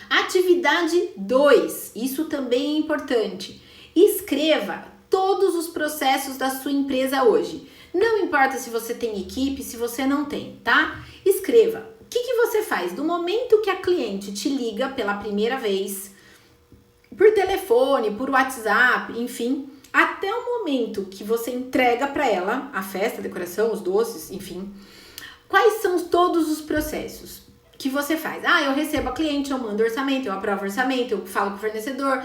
Atividade 2, isso também é importante. Escreva todos os processos da sua empresa hoje. Não importa se você tem equipe, se você não tem, tá? Escreva. O que você faz? Do momento que a cliente te liga pela primeira vez, por telefone, por WhatsApp, enfim, até o momento que você entrega para ela a festa, a decoração, os doces, enfim. Quais são todos os processos que você faz? Eu recebo a cliente, eu mando orçamento, eu aprovo orçamento, eu falo com o fornecedor,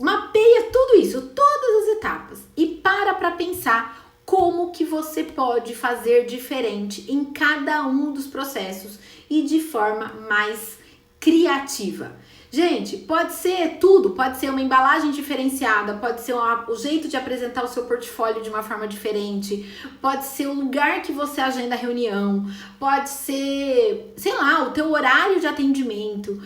mapeia tudo isso, todas as etapas e para pensar como que você pode fazer diferente em cada um dos processos e de forma mais criativa. Gente, pode ser tudo, pode ser uma embalagem diferenciada, pode ser o jeito de apresentar o seu portfólio de uma forma diferente, pode ser o lugar que você agenda a reunião, pode ser, sei lá, o teu horário de atendimento.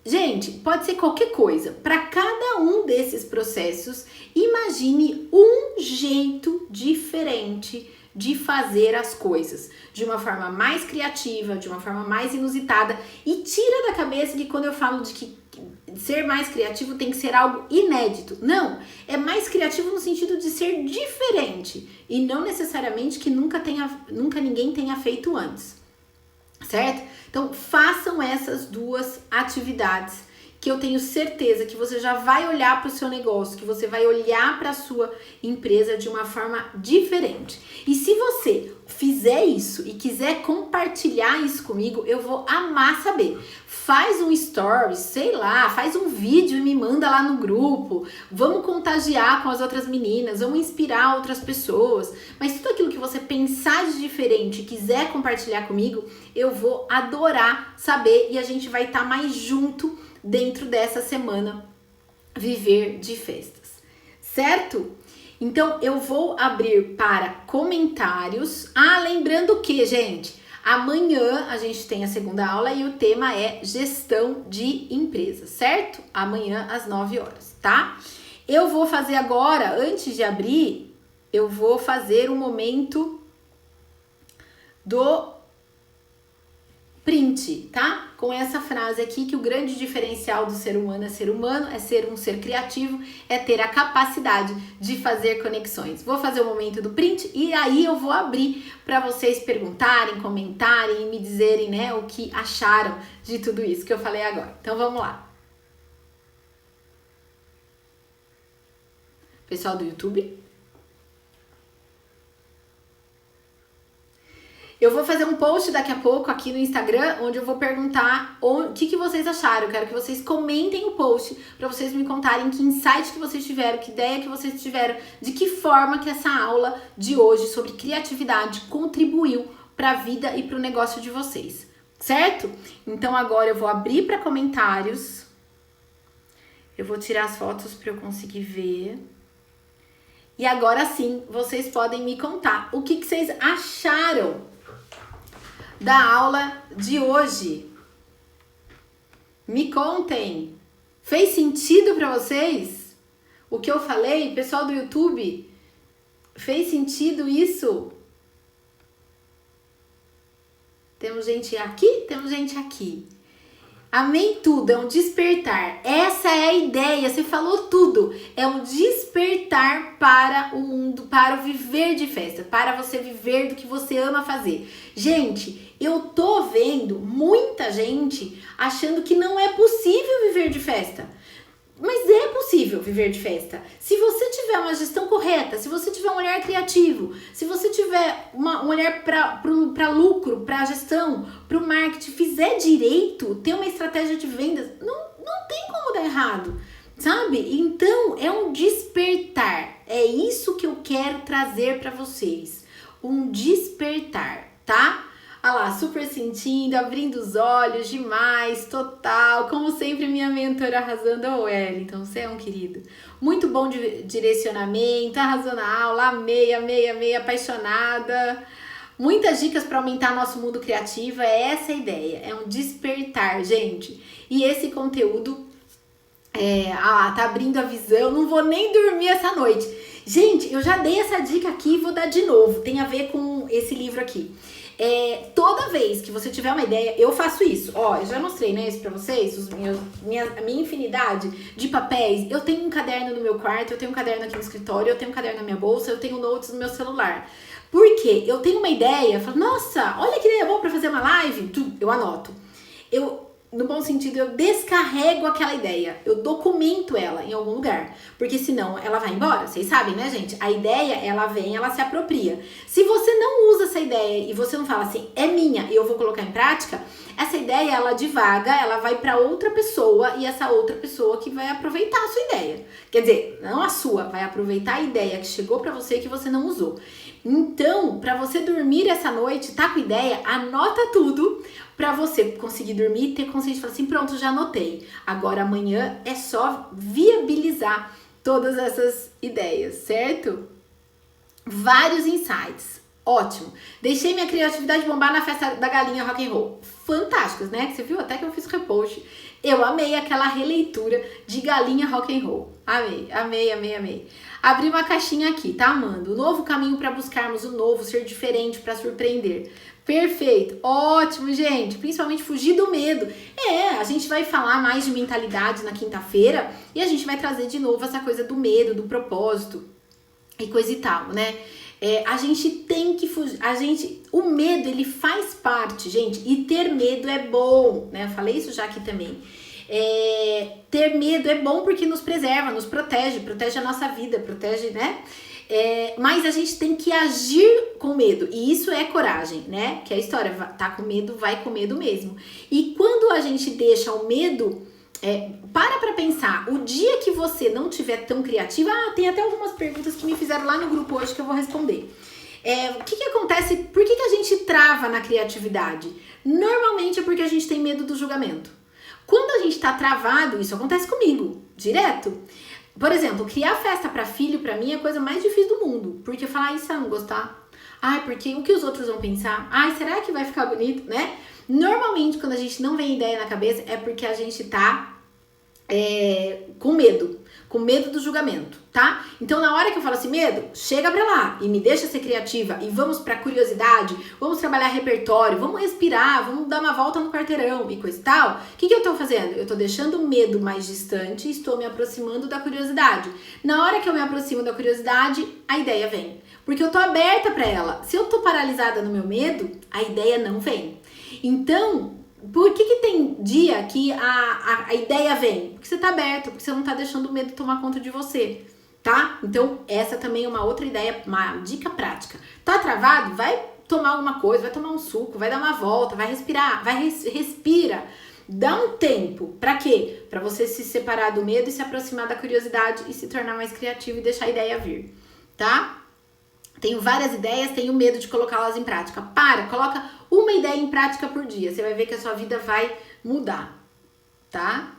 Gente, pode ser qualquer coisa. Para cada um desses processos, imagine um jeito diferente de fazer as coisas, de uma forma mais criativa, de uma forma mais inusitada, e tira da cabeça que quando eu falo de que ser mais criativo tem que ser algo inédito. Não, é mais criativo no sentido de ser diferente e não necessariamente que nunca ninguém tenha feito antes, certo? Então façam essas duas atividades que eu tenho certeza que você já vai olhar para o seu negócio, que você vai olhar para a sua empresa de uma forma diferente. E se você fizer isso e quiser compartilhar isso comigo, eu vou amar saber. Faz um story, sei lá, faz um vídeo e me manda lá no grupo. Vamos contagiar com as outras meninas, vamos inspirar outras pessoas. Mas tudo aquilo que você pensar de diferente e quiser compartilhar comigo, eu vou adorar saber e a gente vai estar mais junto dentro dessa semana Viver de Festas, certo? Então, eu vou abrir para comentários. Lembrando que, gente, amanhã a gente tem a segunda aula e o tema é gestão de empresas, certo? Amanhã às 9 horas, tá? Eu vou fazer agora, antes de abrir, eu vou fazer um momento do print, tá? Com essa frase aqui, que o grande diferencial do ser humano, é ser um ser criativo, é ter a capacidade de fazer conexões. Vou fazer o momento do print e aí eu vou abrir para vocês perguntarem, comentarem e me dizerem, né, o que acharam de tudo isso que eu falei agora. Então vamos lá. Pessoal do YouTube. Eu vou fazer um post daqui a pouco aqui no Instagram, onde eu vou perguntar o que vocês acharam. Eu quero que vocês comentem o post para vocês me contarem que insight que vocês tiveram, que ideia que vocês tiveram, de que forma que essa aula de hoje sobre criatividade contribuiu para a vida e para o negócio de vocês, certo? Então agora eu vou abrir para comentários. Eu vou tirar as fotos para eu conseguir ver. E agora sim, vocês podem me contar o que vocês acharam da aula de hoje. Me contem. Fez sentido para vocês o que eu falei? Pessoal do YouTube, fez sentido isso? Temos gente aqui? Temos gente aqui. Amei tudo, é um despertar. Essa é a ideia, você falou tudo. É um despertar para o mundo, para o viver de festa, para você viver do que você ama fazer. Gente, eu tô vendo muita gente achando que não é possível viver de festa. Mas é possível viver de festa. Se você tiver uma gestão correta, se você tiver um olhar criativo, se você tiver um olhar para lucro, para gestão, para o marketing, fizer direito, ter uma estratégia de vendas, não tem como dar errado, sabe? Então, é um despertar. É isso que eu quero trazer para vocês. Um despertar, tá? Olha lá, super sentindo, abrindo os olhos, demais, total. Como sempre, minha mentora arrasando. Ô, Wellington, você é um querido. Muito bom de direcionamento, arrasou na aula, amei, apaixonada. Muitas dicas para aumentar nosso mundo criativo, é essa a ideia, é um despertar, gente. E esse conteúdo, tá abrindo a visão, não vou nem dormir essa noite. Gente, eu já dei essa dica aqui e vou dar de novo, tem a ver com esse livro aqui. Toda vez que você tiver uma ideia, eu faço isso. Ó, eu já mostrei, né, isso pra vocês, a minha infinidade de papéis. Eu tenho um caderno no meu quarto, eu tenho um caderno aqui no escritório, eu tenho um caderno na minha bolsa, eu tenho notes no meu celular. Por quê? Eu tenho uma ideia, falo, nossa, olha que ideia boa pra fazer uma live, eu anoto. No bom sentido, eu descarrego aquela ideia, eu documento ela em algum lugar, porque senão ela vai embora, vocês sabem, né, gente? A ideia, ela vem, ela se apropria. Se você não usa essa ideia e você não fala assim, é minha e eu vou colocar em prática, essa ideia, ela divaga, ela vai para outra pessoa e essa outra pessoa que vai aproveitar a sua ideia. Quer dizer, não a sua, vai aproveitar a ideia que chegou para você e que você não usou. Então, para você dormir essa noite, tá com ideia? Anota tudo para você conseguir dormir e ter consciência de falar assim, pronto, já anotei. Agora amanhã é só viabilizar todas essas ideias, certo? Vários insights. Ótimo. Deixei minha criatividade bombar na festa da galinha rock and roll. Fantásticos, né? Você viu até que eu fiz repost. Eu amei aquela releitura de Galinha Rock and Roll. Amei, amei, amei, amei. Abri uma caixinha aqui, tá amando? O novo caminho para buscarmos o novo, ser diferente para surpreender. Perfeito, ótimo, gente. Principalmente fugir do medo. A gente vai falar mais de mentalidade na quinta-feira e a gente vai trazer de novo essa coisa do medo, do propósito e coisa e tal, né? A gente tem que fugir, o medo, ele faz parte, gente, e ter medo é bom, né? Eu falei isso já aqui também. Ter medo é bom porque nos preserva, nos protege a nossa vida, protege, né? Mas a gente tem que agir com medo, e isso é coragem, né? Que é a história, tá com medo, vai com medo mesmo. E quando a gente deixa o medo, para pensar, o dia que você não tiver tão criativa, tem até algumas perguntas que me fizeram lá no grupo hoje que eu vou responder. O que acontece, por que a gente trava na criatividade? Normalmente é porque a gente tem medo do julgamento. Quando a gente tá travado, isso acontece comigo, direto. Por exemplo, criar festa para filho, para mim, é a coisa mais difícil do mundo. Porque eu falo, se eu não gostar? Porque o que os outros vão pensar? Será que vai ficar bonito, né? Normalmente, quando a gente não vem ideia na cabeça, é porque a gente tá com medo do julgamento, tá? Então, na hora que eu falo assim, medo, chega pra lá e me deixa ser criativa e vamos pra curiosidade, vamos trabalhar repertório, vamos respirar, vamos dar uma volta no quarteirão e coisa e tal. O que eu tô fazendo? Eu tô deixando o medo mais distante e estou me aproximando da curiosidade. Na hora que eu me aproximo da curiosidade, a ideia vem. Porque eu tô aberta pra ela. Se eu tô paralisada no meu medo, a ideia não vem. Então, por que tem dia que a ideia vem? Porque você tá aberto, porque você não tá deixando o medo tomar conta de você, tá? Então, essa também é uma outra ideia, uma dica prática. Tá travado? Vai tomar alguma coisa, vai tomar um suco, vai dar uma volta, vai respirar, respira. Dá um tempo. Pra quê? Pra você se separar do medo e se aproximar da curiosidade e se tornar mais criativo e deixar a ideia vir, tá? Tenho várias ideias, tenho medo de colocá-las em prática. Coloca uma ideia em prática por dia. Você vai ver que a sua vida vai mudar, tá?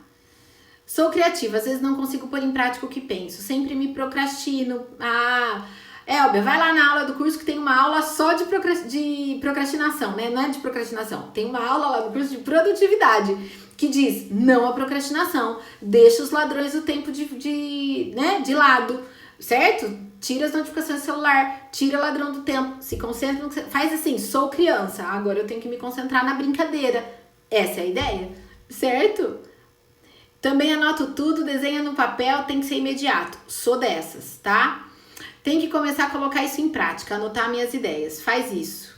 Sou criativa, às vezes não consigo pôr em prática o que penso. Sempre me procrastino. Óbvio, vai lá na aula do curso que tem uma aula só de procrastinação, né? Não é de procrastinação. Tem uma aula lá no curso de produtividade que diz, não à procrastinação. Deixa os ladrões do tempo de lado, certo? Tira as notificações do celular, tira o ladrão do tempo, se concentra no que você faz assim, sou criança, agora eu tenho que me concentrar na brincadeira. Essa é a ideia, certo? Também anoto tudo, desenha no papel, tem que ser imediato. Sou dessas, tá? Tem que começar a colocar isso em prática, anotar minhas ideias. Faz isso.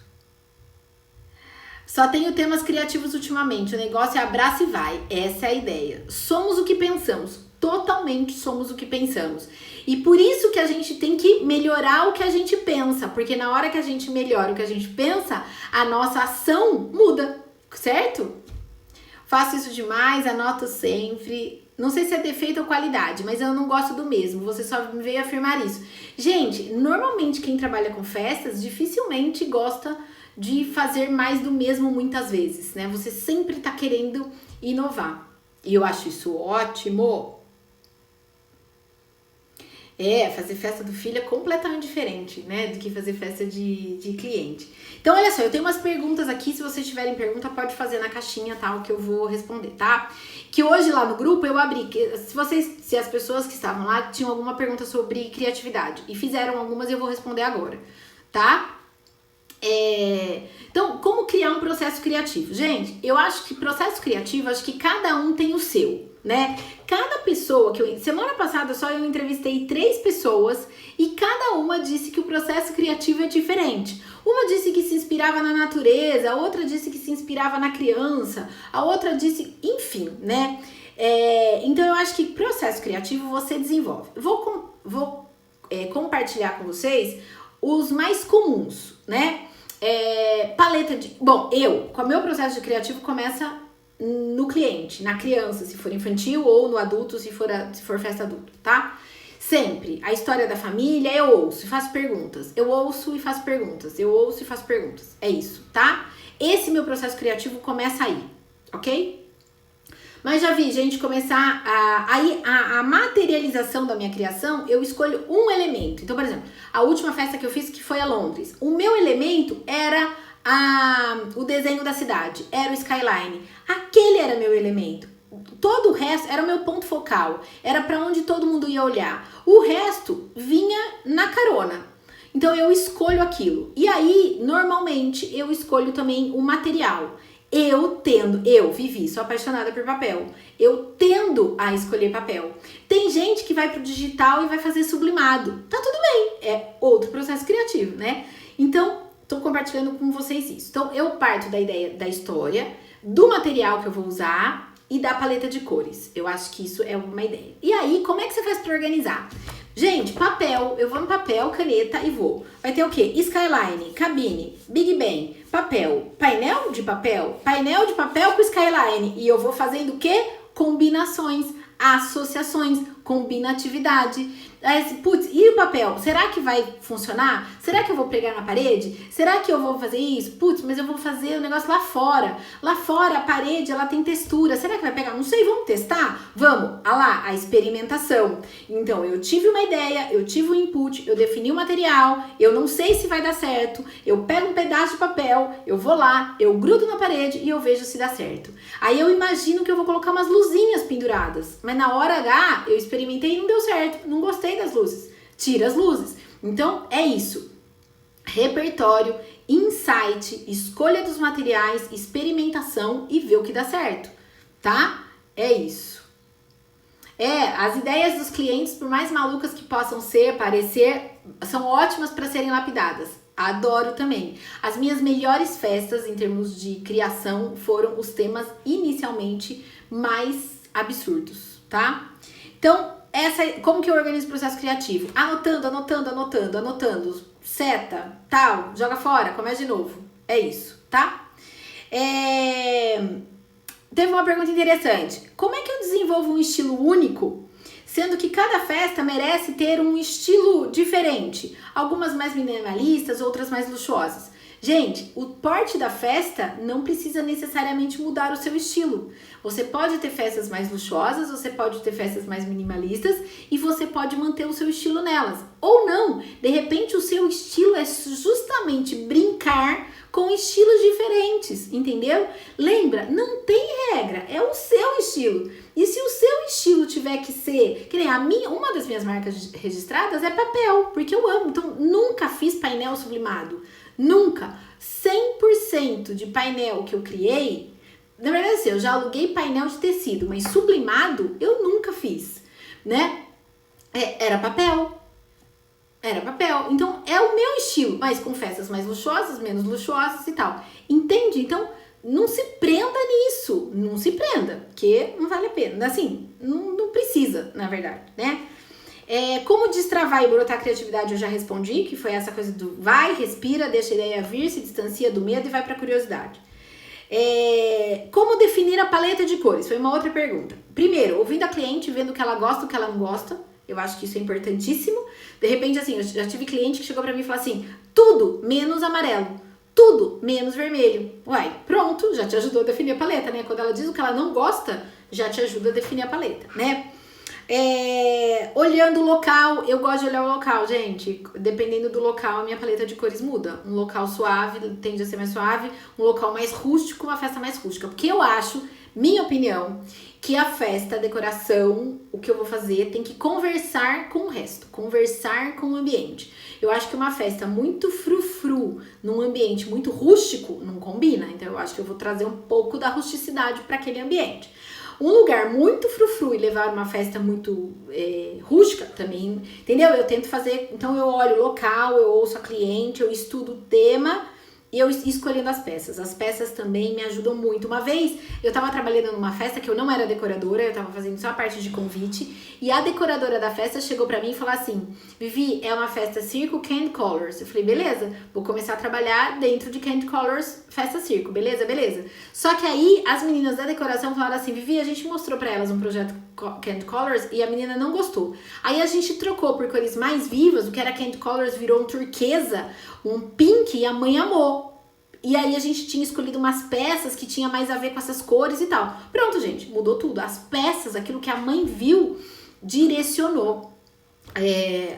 Só tenho temas criativos ultimamente, o negócio é abraça e vai. Essa é a ideia. Somos o que pensamos. Totalmente somos o que pensamos. E por isso que a gente tem que melhorar o que a gente pensa, porque na hora que a gente melhora o que a gente pensa, a nossa ação muda, certo? Faço isso demais, anoto sempre. Não sei se é defeito ou qualidade, mas eu não gosto do mesmo. Você só veio afirmar isso. Gente, normalmente quem trabalha com festas dificilmente gosta de fazer mais do mesmo muitas vezes, né? Você sempre tá querendo inovar. E eu acho isso ótimo. Fazer festa do filho é completamente diferente, né, do que fazer festa de cliente. Então, olha só, eu tenho umas perguntas aqui, se vocês tiverem pergunta, pode fazer na caixinha, tá, o que eu vou responder, tá? Que hoje lá no grupo eu abri, se as pessoas que estavam lá tinham alguma pergunta sobre criatividade e fizeram algumas, eu vou responder agora, tá? Então, como criar um processo criativo? Gente, eu acho que processo criativo, acho que cada um tem o seu, né? Cada pessoa semana passada só eu entrevistei 3 pessoas e cada uma disse que o processo criativo é diferente. Uma disse que se inspirava na natureza, a outra disse que se inspirava na criança, a outra disse, enfim, né? Então eu acho que processo criativo você desenvolve. Vou compartilhar com vocês os mais comuns, né? Com o meu processo de criativo começa no cliente, na criança, se for infantil, ou no adulto, se for festa adulta, tá? Sempre. A história da família, eu ouço e faço perguntas. Eu ouço e faço perguntas. Eu ouço e faço perguntas. É isso, tá? Esse meu processo criativo começa aí, ok? Mas já vi gente começar a materialização da minha criação, eu escolho um elemento. Então, por exemplo, a última festa que eu fiz, que foi a Londres, o meu elemento era o desenho da cidade, era o skyline. Aquele era meu elemento. Todo o resto era o meu ponto focal, era para onde todo mundo ia olhar. O resto vinha na carona. Então eu escolho aquilo. E aí, normalmente, eu escolho também o material. Vivi, sou apaixonada por papel. Eu tendo a escolher papel. Tem gente que vai pro digital e vai fazer sublimado. Tá tudo bem, é outro processo criativo, né? Então, tô compartilhando com vocês isso. Então, eu parto da ideia da história, do material que eu vou usar e da paleta de cores. Eu acho que isso é uma ideia. E aí, como é que você faz pra organizar? Gente, papel, eu vou no papel, caneta e vou. Vai ter o quê? Skyline, cabine, Big Bang, papel, painel de papel com skyline. E eu vou fazendo o quê? Combinações, associações, combinatividade. E o papel? Será que vai funcionar? Será que eu vou pregar na parede? Será que eu vou fazer isso? Mas eu vou fazer o negócio lá fora. Lá fora, a parede, ela tem textura. Será que vai pegar? Não sei, vamos testar? Vamos. A experimentação. Então, eu tive uma ideia, eu tive um input, eu defini o material, eu não sei se vai dar certo, eu pego um pedaço de papel, eu vou lá, eu grudo na parede e eu vejo se dá certo. Aí eu imagino que eu vou colocar umas luzinhas penduradas, mas na hora H, eu experimentei e não deu certo, não gostei das luzes. Tira as luzes. Então, é isso. Repertório, insight, escolha dos materiais, experimentação e ver o que dá certo, tá? É isso. As ideias dos clientes, por mais malucas que possam parecer, são ótimas para serem lapidadas. Adoro também. As minhas melhores festas em termos de criação foram os temas inicialmente mais absurdos, tá? Então, como que eu organizo o processo criativo? Anotando. Seta, tal, joga fora, começa de novo. É isso, tá? Teve uma pergunta interessante. Como é que eu desenvolvo um estilo único, sendo que cada festa merece ter um estilo diferente? Algumas mais minimalistas, outras mais luxuosas. Gente, o porte da festa não precisa necessariamente mudar o seu estilo. Você pode ter festas mais luxuosas, você pode ter festas mais minimalistas e você pode manter o seu estilo nelas. Ou não, de repente o seu estilo é justamente brincar com estilos diferentes, entendeu? Lembra, não tem regra, é o seu estilo. E se o seu estilo tiver que ser, que nem uma das minhas marcas registradas é papel, porque eu amo, então nunca fiz painel sublimado. Nunca. 100% de painel que eu criei, na verdade assim, eu já aluguei painel de tecido, mas sublimado eu nunca fiz, né? Era papel. Então é o meu estilo, mas com festas mais luxuosas, menos luxuosas e tal. Entende? Então não se prenda nisso. Não se prenda, porque não vale a pena. Assim, não precisa, na verdade, né? Como destravar e brotar a criatividade eu já respondi, que foi essa coisa do vai, respira, deixa a ideia vir, se distancia do medo e vai pra curiosidade. Como definir a paleta de cores? Foi uma outra pergunta. Primeiro, ouvindo a cliente, vendo o que ela gosta, o que ela não gosta. Eu acho que isso é importantíssimo. De repente, assim, eu já tive cliente que chegou pra mim e falou assim, tudo menos amarelo, tudo menos vermelho. Uai, pronto, já te ajudou a definir a paleta, né? Quando ela diz o que ela não gosta, já te ajuda a definir a paleta, né? Olhando o local, eu gosto de olhar o local, gente. Dependendo do local, a minha paleta de cores muda. Um local suave tende a ser mais suave, um local mais rústico, uma festa mais rústica. Porque eu acho, minha opinião, que a festa, a decoração, o que eu vou fazer, tem que conversar com o resto, conversar com o ambiente. Eu acho que uma festa muito frufru, num ambiente muito rústico, não combina. Então eu acho que eu vou trazer um pouco da rusticidade para aquele ambiente. Um lugar muito frufru e levar uma festa muito rústica também, entendeu? Eu tento fazer, então eu olho o local, eu ouço a cliente, eu estudo o tema e eu escolhendo as peças. As peças também me ajudam muito. Uma vez eu tava trabalhando numa festa que eu não era decoradora, eu tava fazendo só a parte de convite, e a decoradora da festa chegou pra mim e falou assim: Vivi, é uma festa Circo Candy Colors. Eu falei, beleza, vou começar a trabalhar dentro de Candy Colors, festa Circo, beleza, beleza. Só que aí as meninas da decoração falaram assim: Vivi, a gente mostrou pra elas um projeto Candy Colors e a menina não gostou. Aí a gente trocou por cores mais vivas, o que era Candy Colors virou um turquesa, um pink, e a mãe amou. E aí a gente tinha escolhido umas peças que tinha mais a ver com essas cores e tal. Pronto, gente, mudou tudo. As peças, aquilo que a mãe viu, direcionou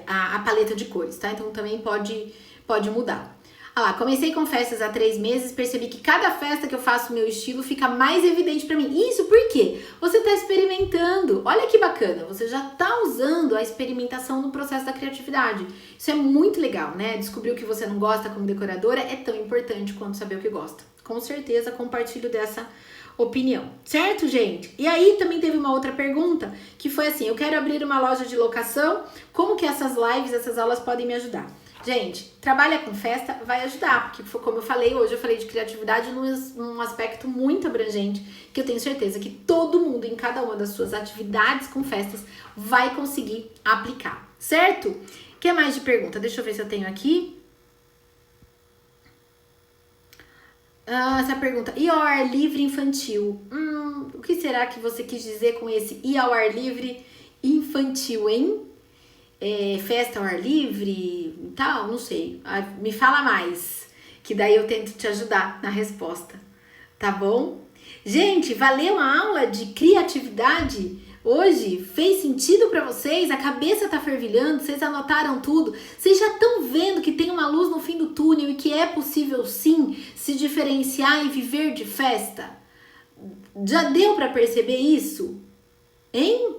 a paleta de cores, tá? Então também pode mudar. Ah lá, comecei com festas há 3 meses, percebi que cada festa que eu faço o meu estilo fica mais evidente pra mim. Isso por quê? Você tá experimentando. Olha que bacana, você já tá usando a experimentação no processo da criatividade. Isso é muito legal, né? Descobrir o que você não gosta como decoradora é tão importante quanto saber o que gosta. Com certeza compartilho dessa opinião, certo, gente? E aí também teve uma outra pergunta, que foi assim: eu quero abrir uma loja de locação, como que essas lives, essas aulas podem me ajudar? Gente, trabalha com festa, vai ajudar, porque como eu falei, hoje eu falei de criatividade num aspecto muito abrangente, que eu tenho certeza que todo mundo, em cada uma das suas atividades com festas, vai conseguir aplicar, certo? O que mais de pergunta? Deixa eu ver se eu tenho aqui. Essa pergunta, e ao ar livre infantil? O que será que você quis dizer com esse e ao ar livre infantil, hein? Festa ao ar livre e tal, não sei. Me fala mais, que daí eu tento te ajudar na resposta, tá bom? Gente, valeu a aula de criatividade hoje? Fez sentido pra vocês? A cabeça tá fervilhando? Vocês anotaram tudo? Vocês já estão vendo que tem uma luz no fim do túnel e que é possível sim se diferenciar e viver de festa? Já deu pra perceber isso? Hein?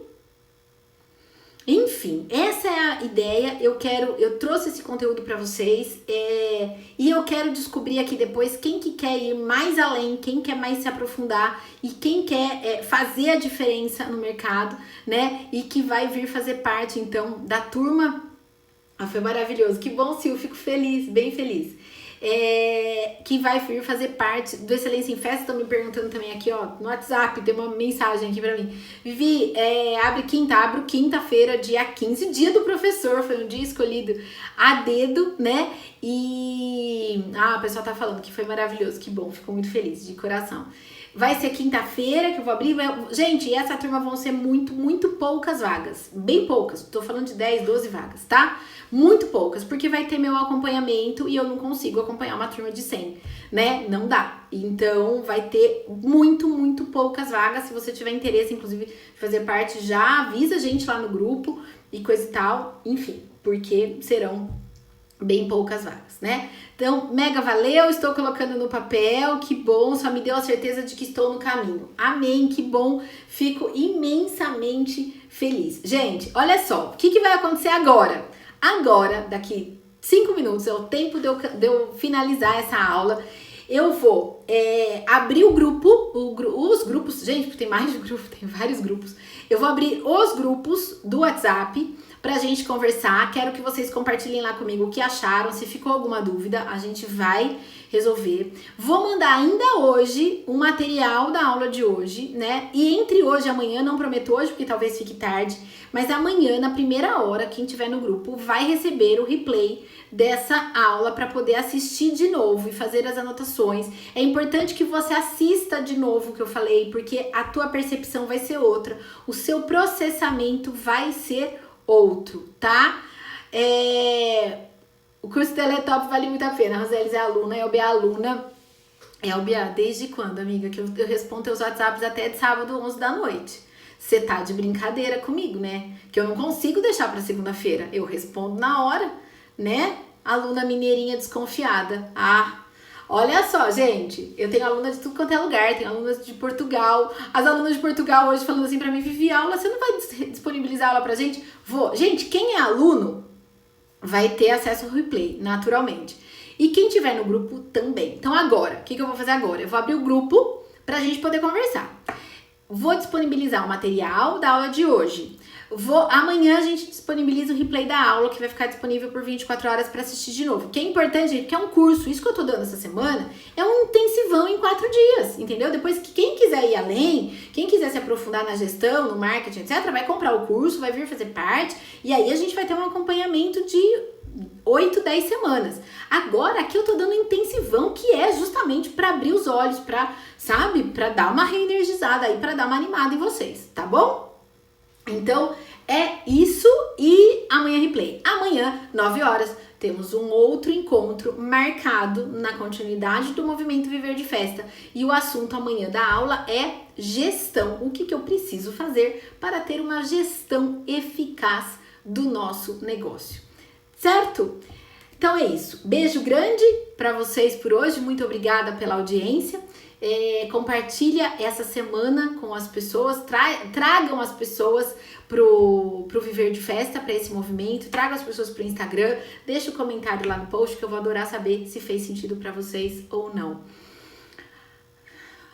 Enfim, essa é a ideia. Eu trouxe esse conteúdo para vocês e eu quero descobrir aqui depois quem que quer ir mais além, quem quer mais se aprofundar e quem quer fazer a diferença no mercado, né? E que vai vir fazer parte então da turma. Foi maravilhoso, que bom, Sil, fico feliz, bem feliz. Que vai vir fazer parte do Excelência em Festa. Estão me perguntando também aqui, ó, no WhatsApp, tem uma mensagem aqui pra mim. Vivi, abro quinta-feira, dia 15, dia do professor, foi um dia escolhido a dedo, né? E a pessoa tá falando que foi maravilhoso, que bom, fico muito feliz, de coração. Vai ser quinta-feira que eu vou abrir. Gente, essa turma vão ser muito poucas vagas. Bem poucas. Tô falando de 10, 12 vagas, tá? Muito poucas, porque vai ter meu acompanhamento e eu não consigo acompanhar uma turma de 100, né? Não dá. Então, vai ter muito poucas vagas. Se você tiver interesse, inclusive, de fazer parte, já avisa a gente lá no grupo e coisa e tal. Enfim, porque serão bem poucas vagas, né? Então, mega valeu, estou colocando no papel, que bom, só me deu a certeza de que estou no caminho. Amém, que bom, fico imensamente feliz. Gente, olha só, o que vai acontecer agora? Agora, daqui 5 minutos, é o tempo de eu finalizar essa aula. Eu vou abrir o grupo, os grupos, gente, porque tem mais de grupo, tem vários grupos. Eu vou abrir os grupos do WhatsApp pra gente conversar. Quero que vocês compartilhem lá comigo o que acharam. Se ficou alguma dúvida, a gente vai resolver. Vou mandar ainda hoje um material da aula de hoje, né? E entre hoje e amanhã, não prometo hoje, porque talvez fique tarde, mas amanhã, na primeira hora, quem tiver no grupo vai receber o replay dessa aula para poder assistir de novo e fazer as anotações. É importante que você assista de novo o que eu falei, porque a tua percepção vai ser outra, o seu processamento vai ser outro, tá? O curso Teletop vale muito a pena. A Rosélis é aluna, Elbia é aluna. Elbia, desde quando, amiga? Que eu respondo teus WhatsApps até de sábado, 11 da noite. Você tá de brincadeira comigo, né? Que eu não consigo deixar para segunda-feira. Eu respondo na hora, né? Aluna mineirinha desconfiada. Ah, olha só, gente. Eu tenho aluna de tudo quanto é lugar. Tenho alunas de Portugal. As alunas de Portugal hoje falando assim para mim, Vivi, aula, você não vai disponibilizar aula pra gente? Vou. Gente, quem é aluno vai ter acesso ao replay, naturalmente. E quem tiver no grupo também. Então agora, o que eu vou fazer agora? Eu vou abrir o grupo pra gente poder conversar. Vou disponibilizar o material da aula de hoje. Amanhã a gente disponibiliza o replay da aula, que vai ficar disponível por 24 horas para assistir de novo. Que é importante, gente, porque é um curso. Isso que eu tô dando essa semana é um intensivão em 4 dias, entendeu? Depois que quem quiser ir além, quem quiser se aprofundar na gestão, no marketing, etc., vai comprar o curso, vai vir fazer parte, e aí a gente vai ter um acompanhamento de 8, 10 semanas. Agora, aqui eu tô dando um intensivão, que é justamente para abrir os olhos, pra, sabe, para dar uma reenergizada aí, para dar uma animada em vocês, tá bom? Então, é isso e amanhã replay. Amanhã, 9 horas, temos um outro encontro marcado na continuidade do movimento Viver de Festa. E o assunto amanhã da aula é gestão. O que eu preciso fazer para ter uma gestão eficaz do nosso negócio. Certo? Então é isso. Beijo grande para vocês por hoje. Muito obrigada pela audiência. Compartilha essa semana com as pessoas, tragam as pessoas pro Viver de Festa, para esse movimento, tragam as pessoas pro Instagram, deixa o comentário lá no post que eu vou adorar saber se fez sentido para vocês ou não.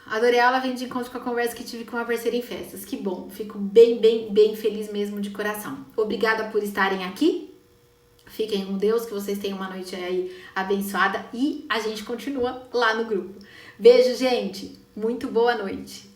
Adorei a aula, vem de encontro com a conversa que tive com uma parceira em festas. Que bom, fico bem feliz mesmo de coração. Obrigada por estarem aqui. Fiquem com Deus, que vocês tenham uma noite aí abençoada e a gente continua lá no grupo. Beijo, gente. Muito boa noite.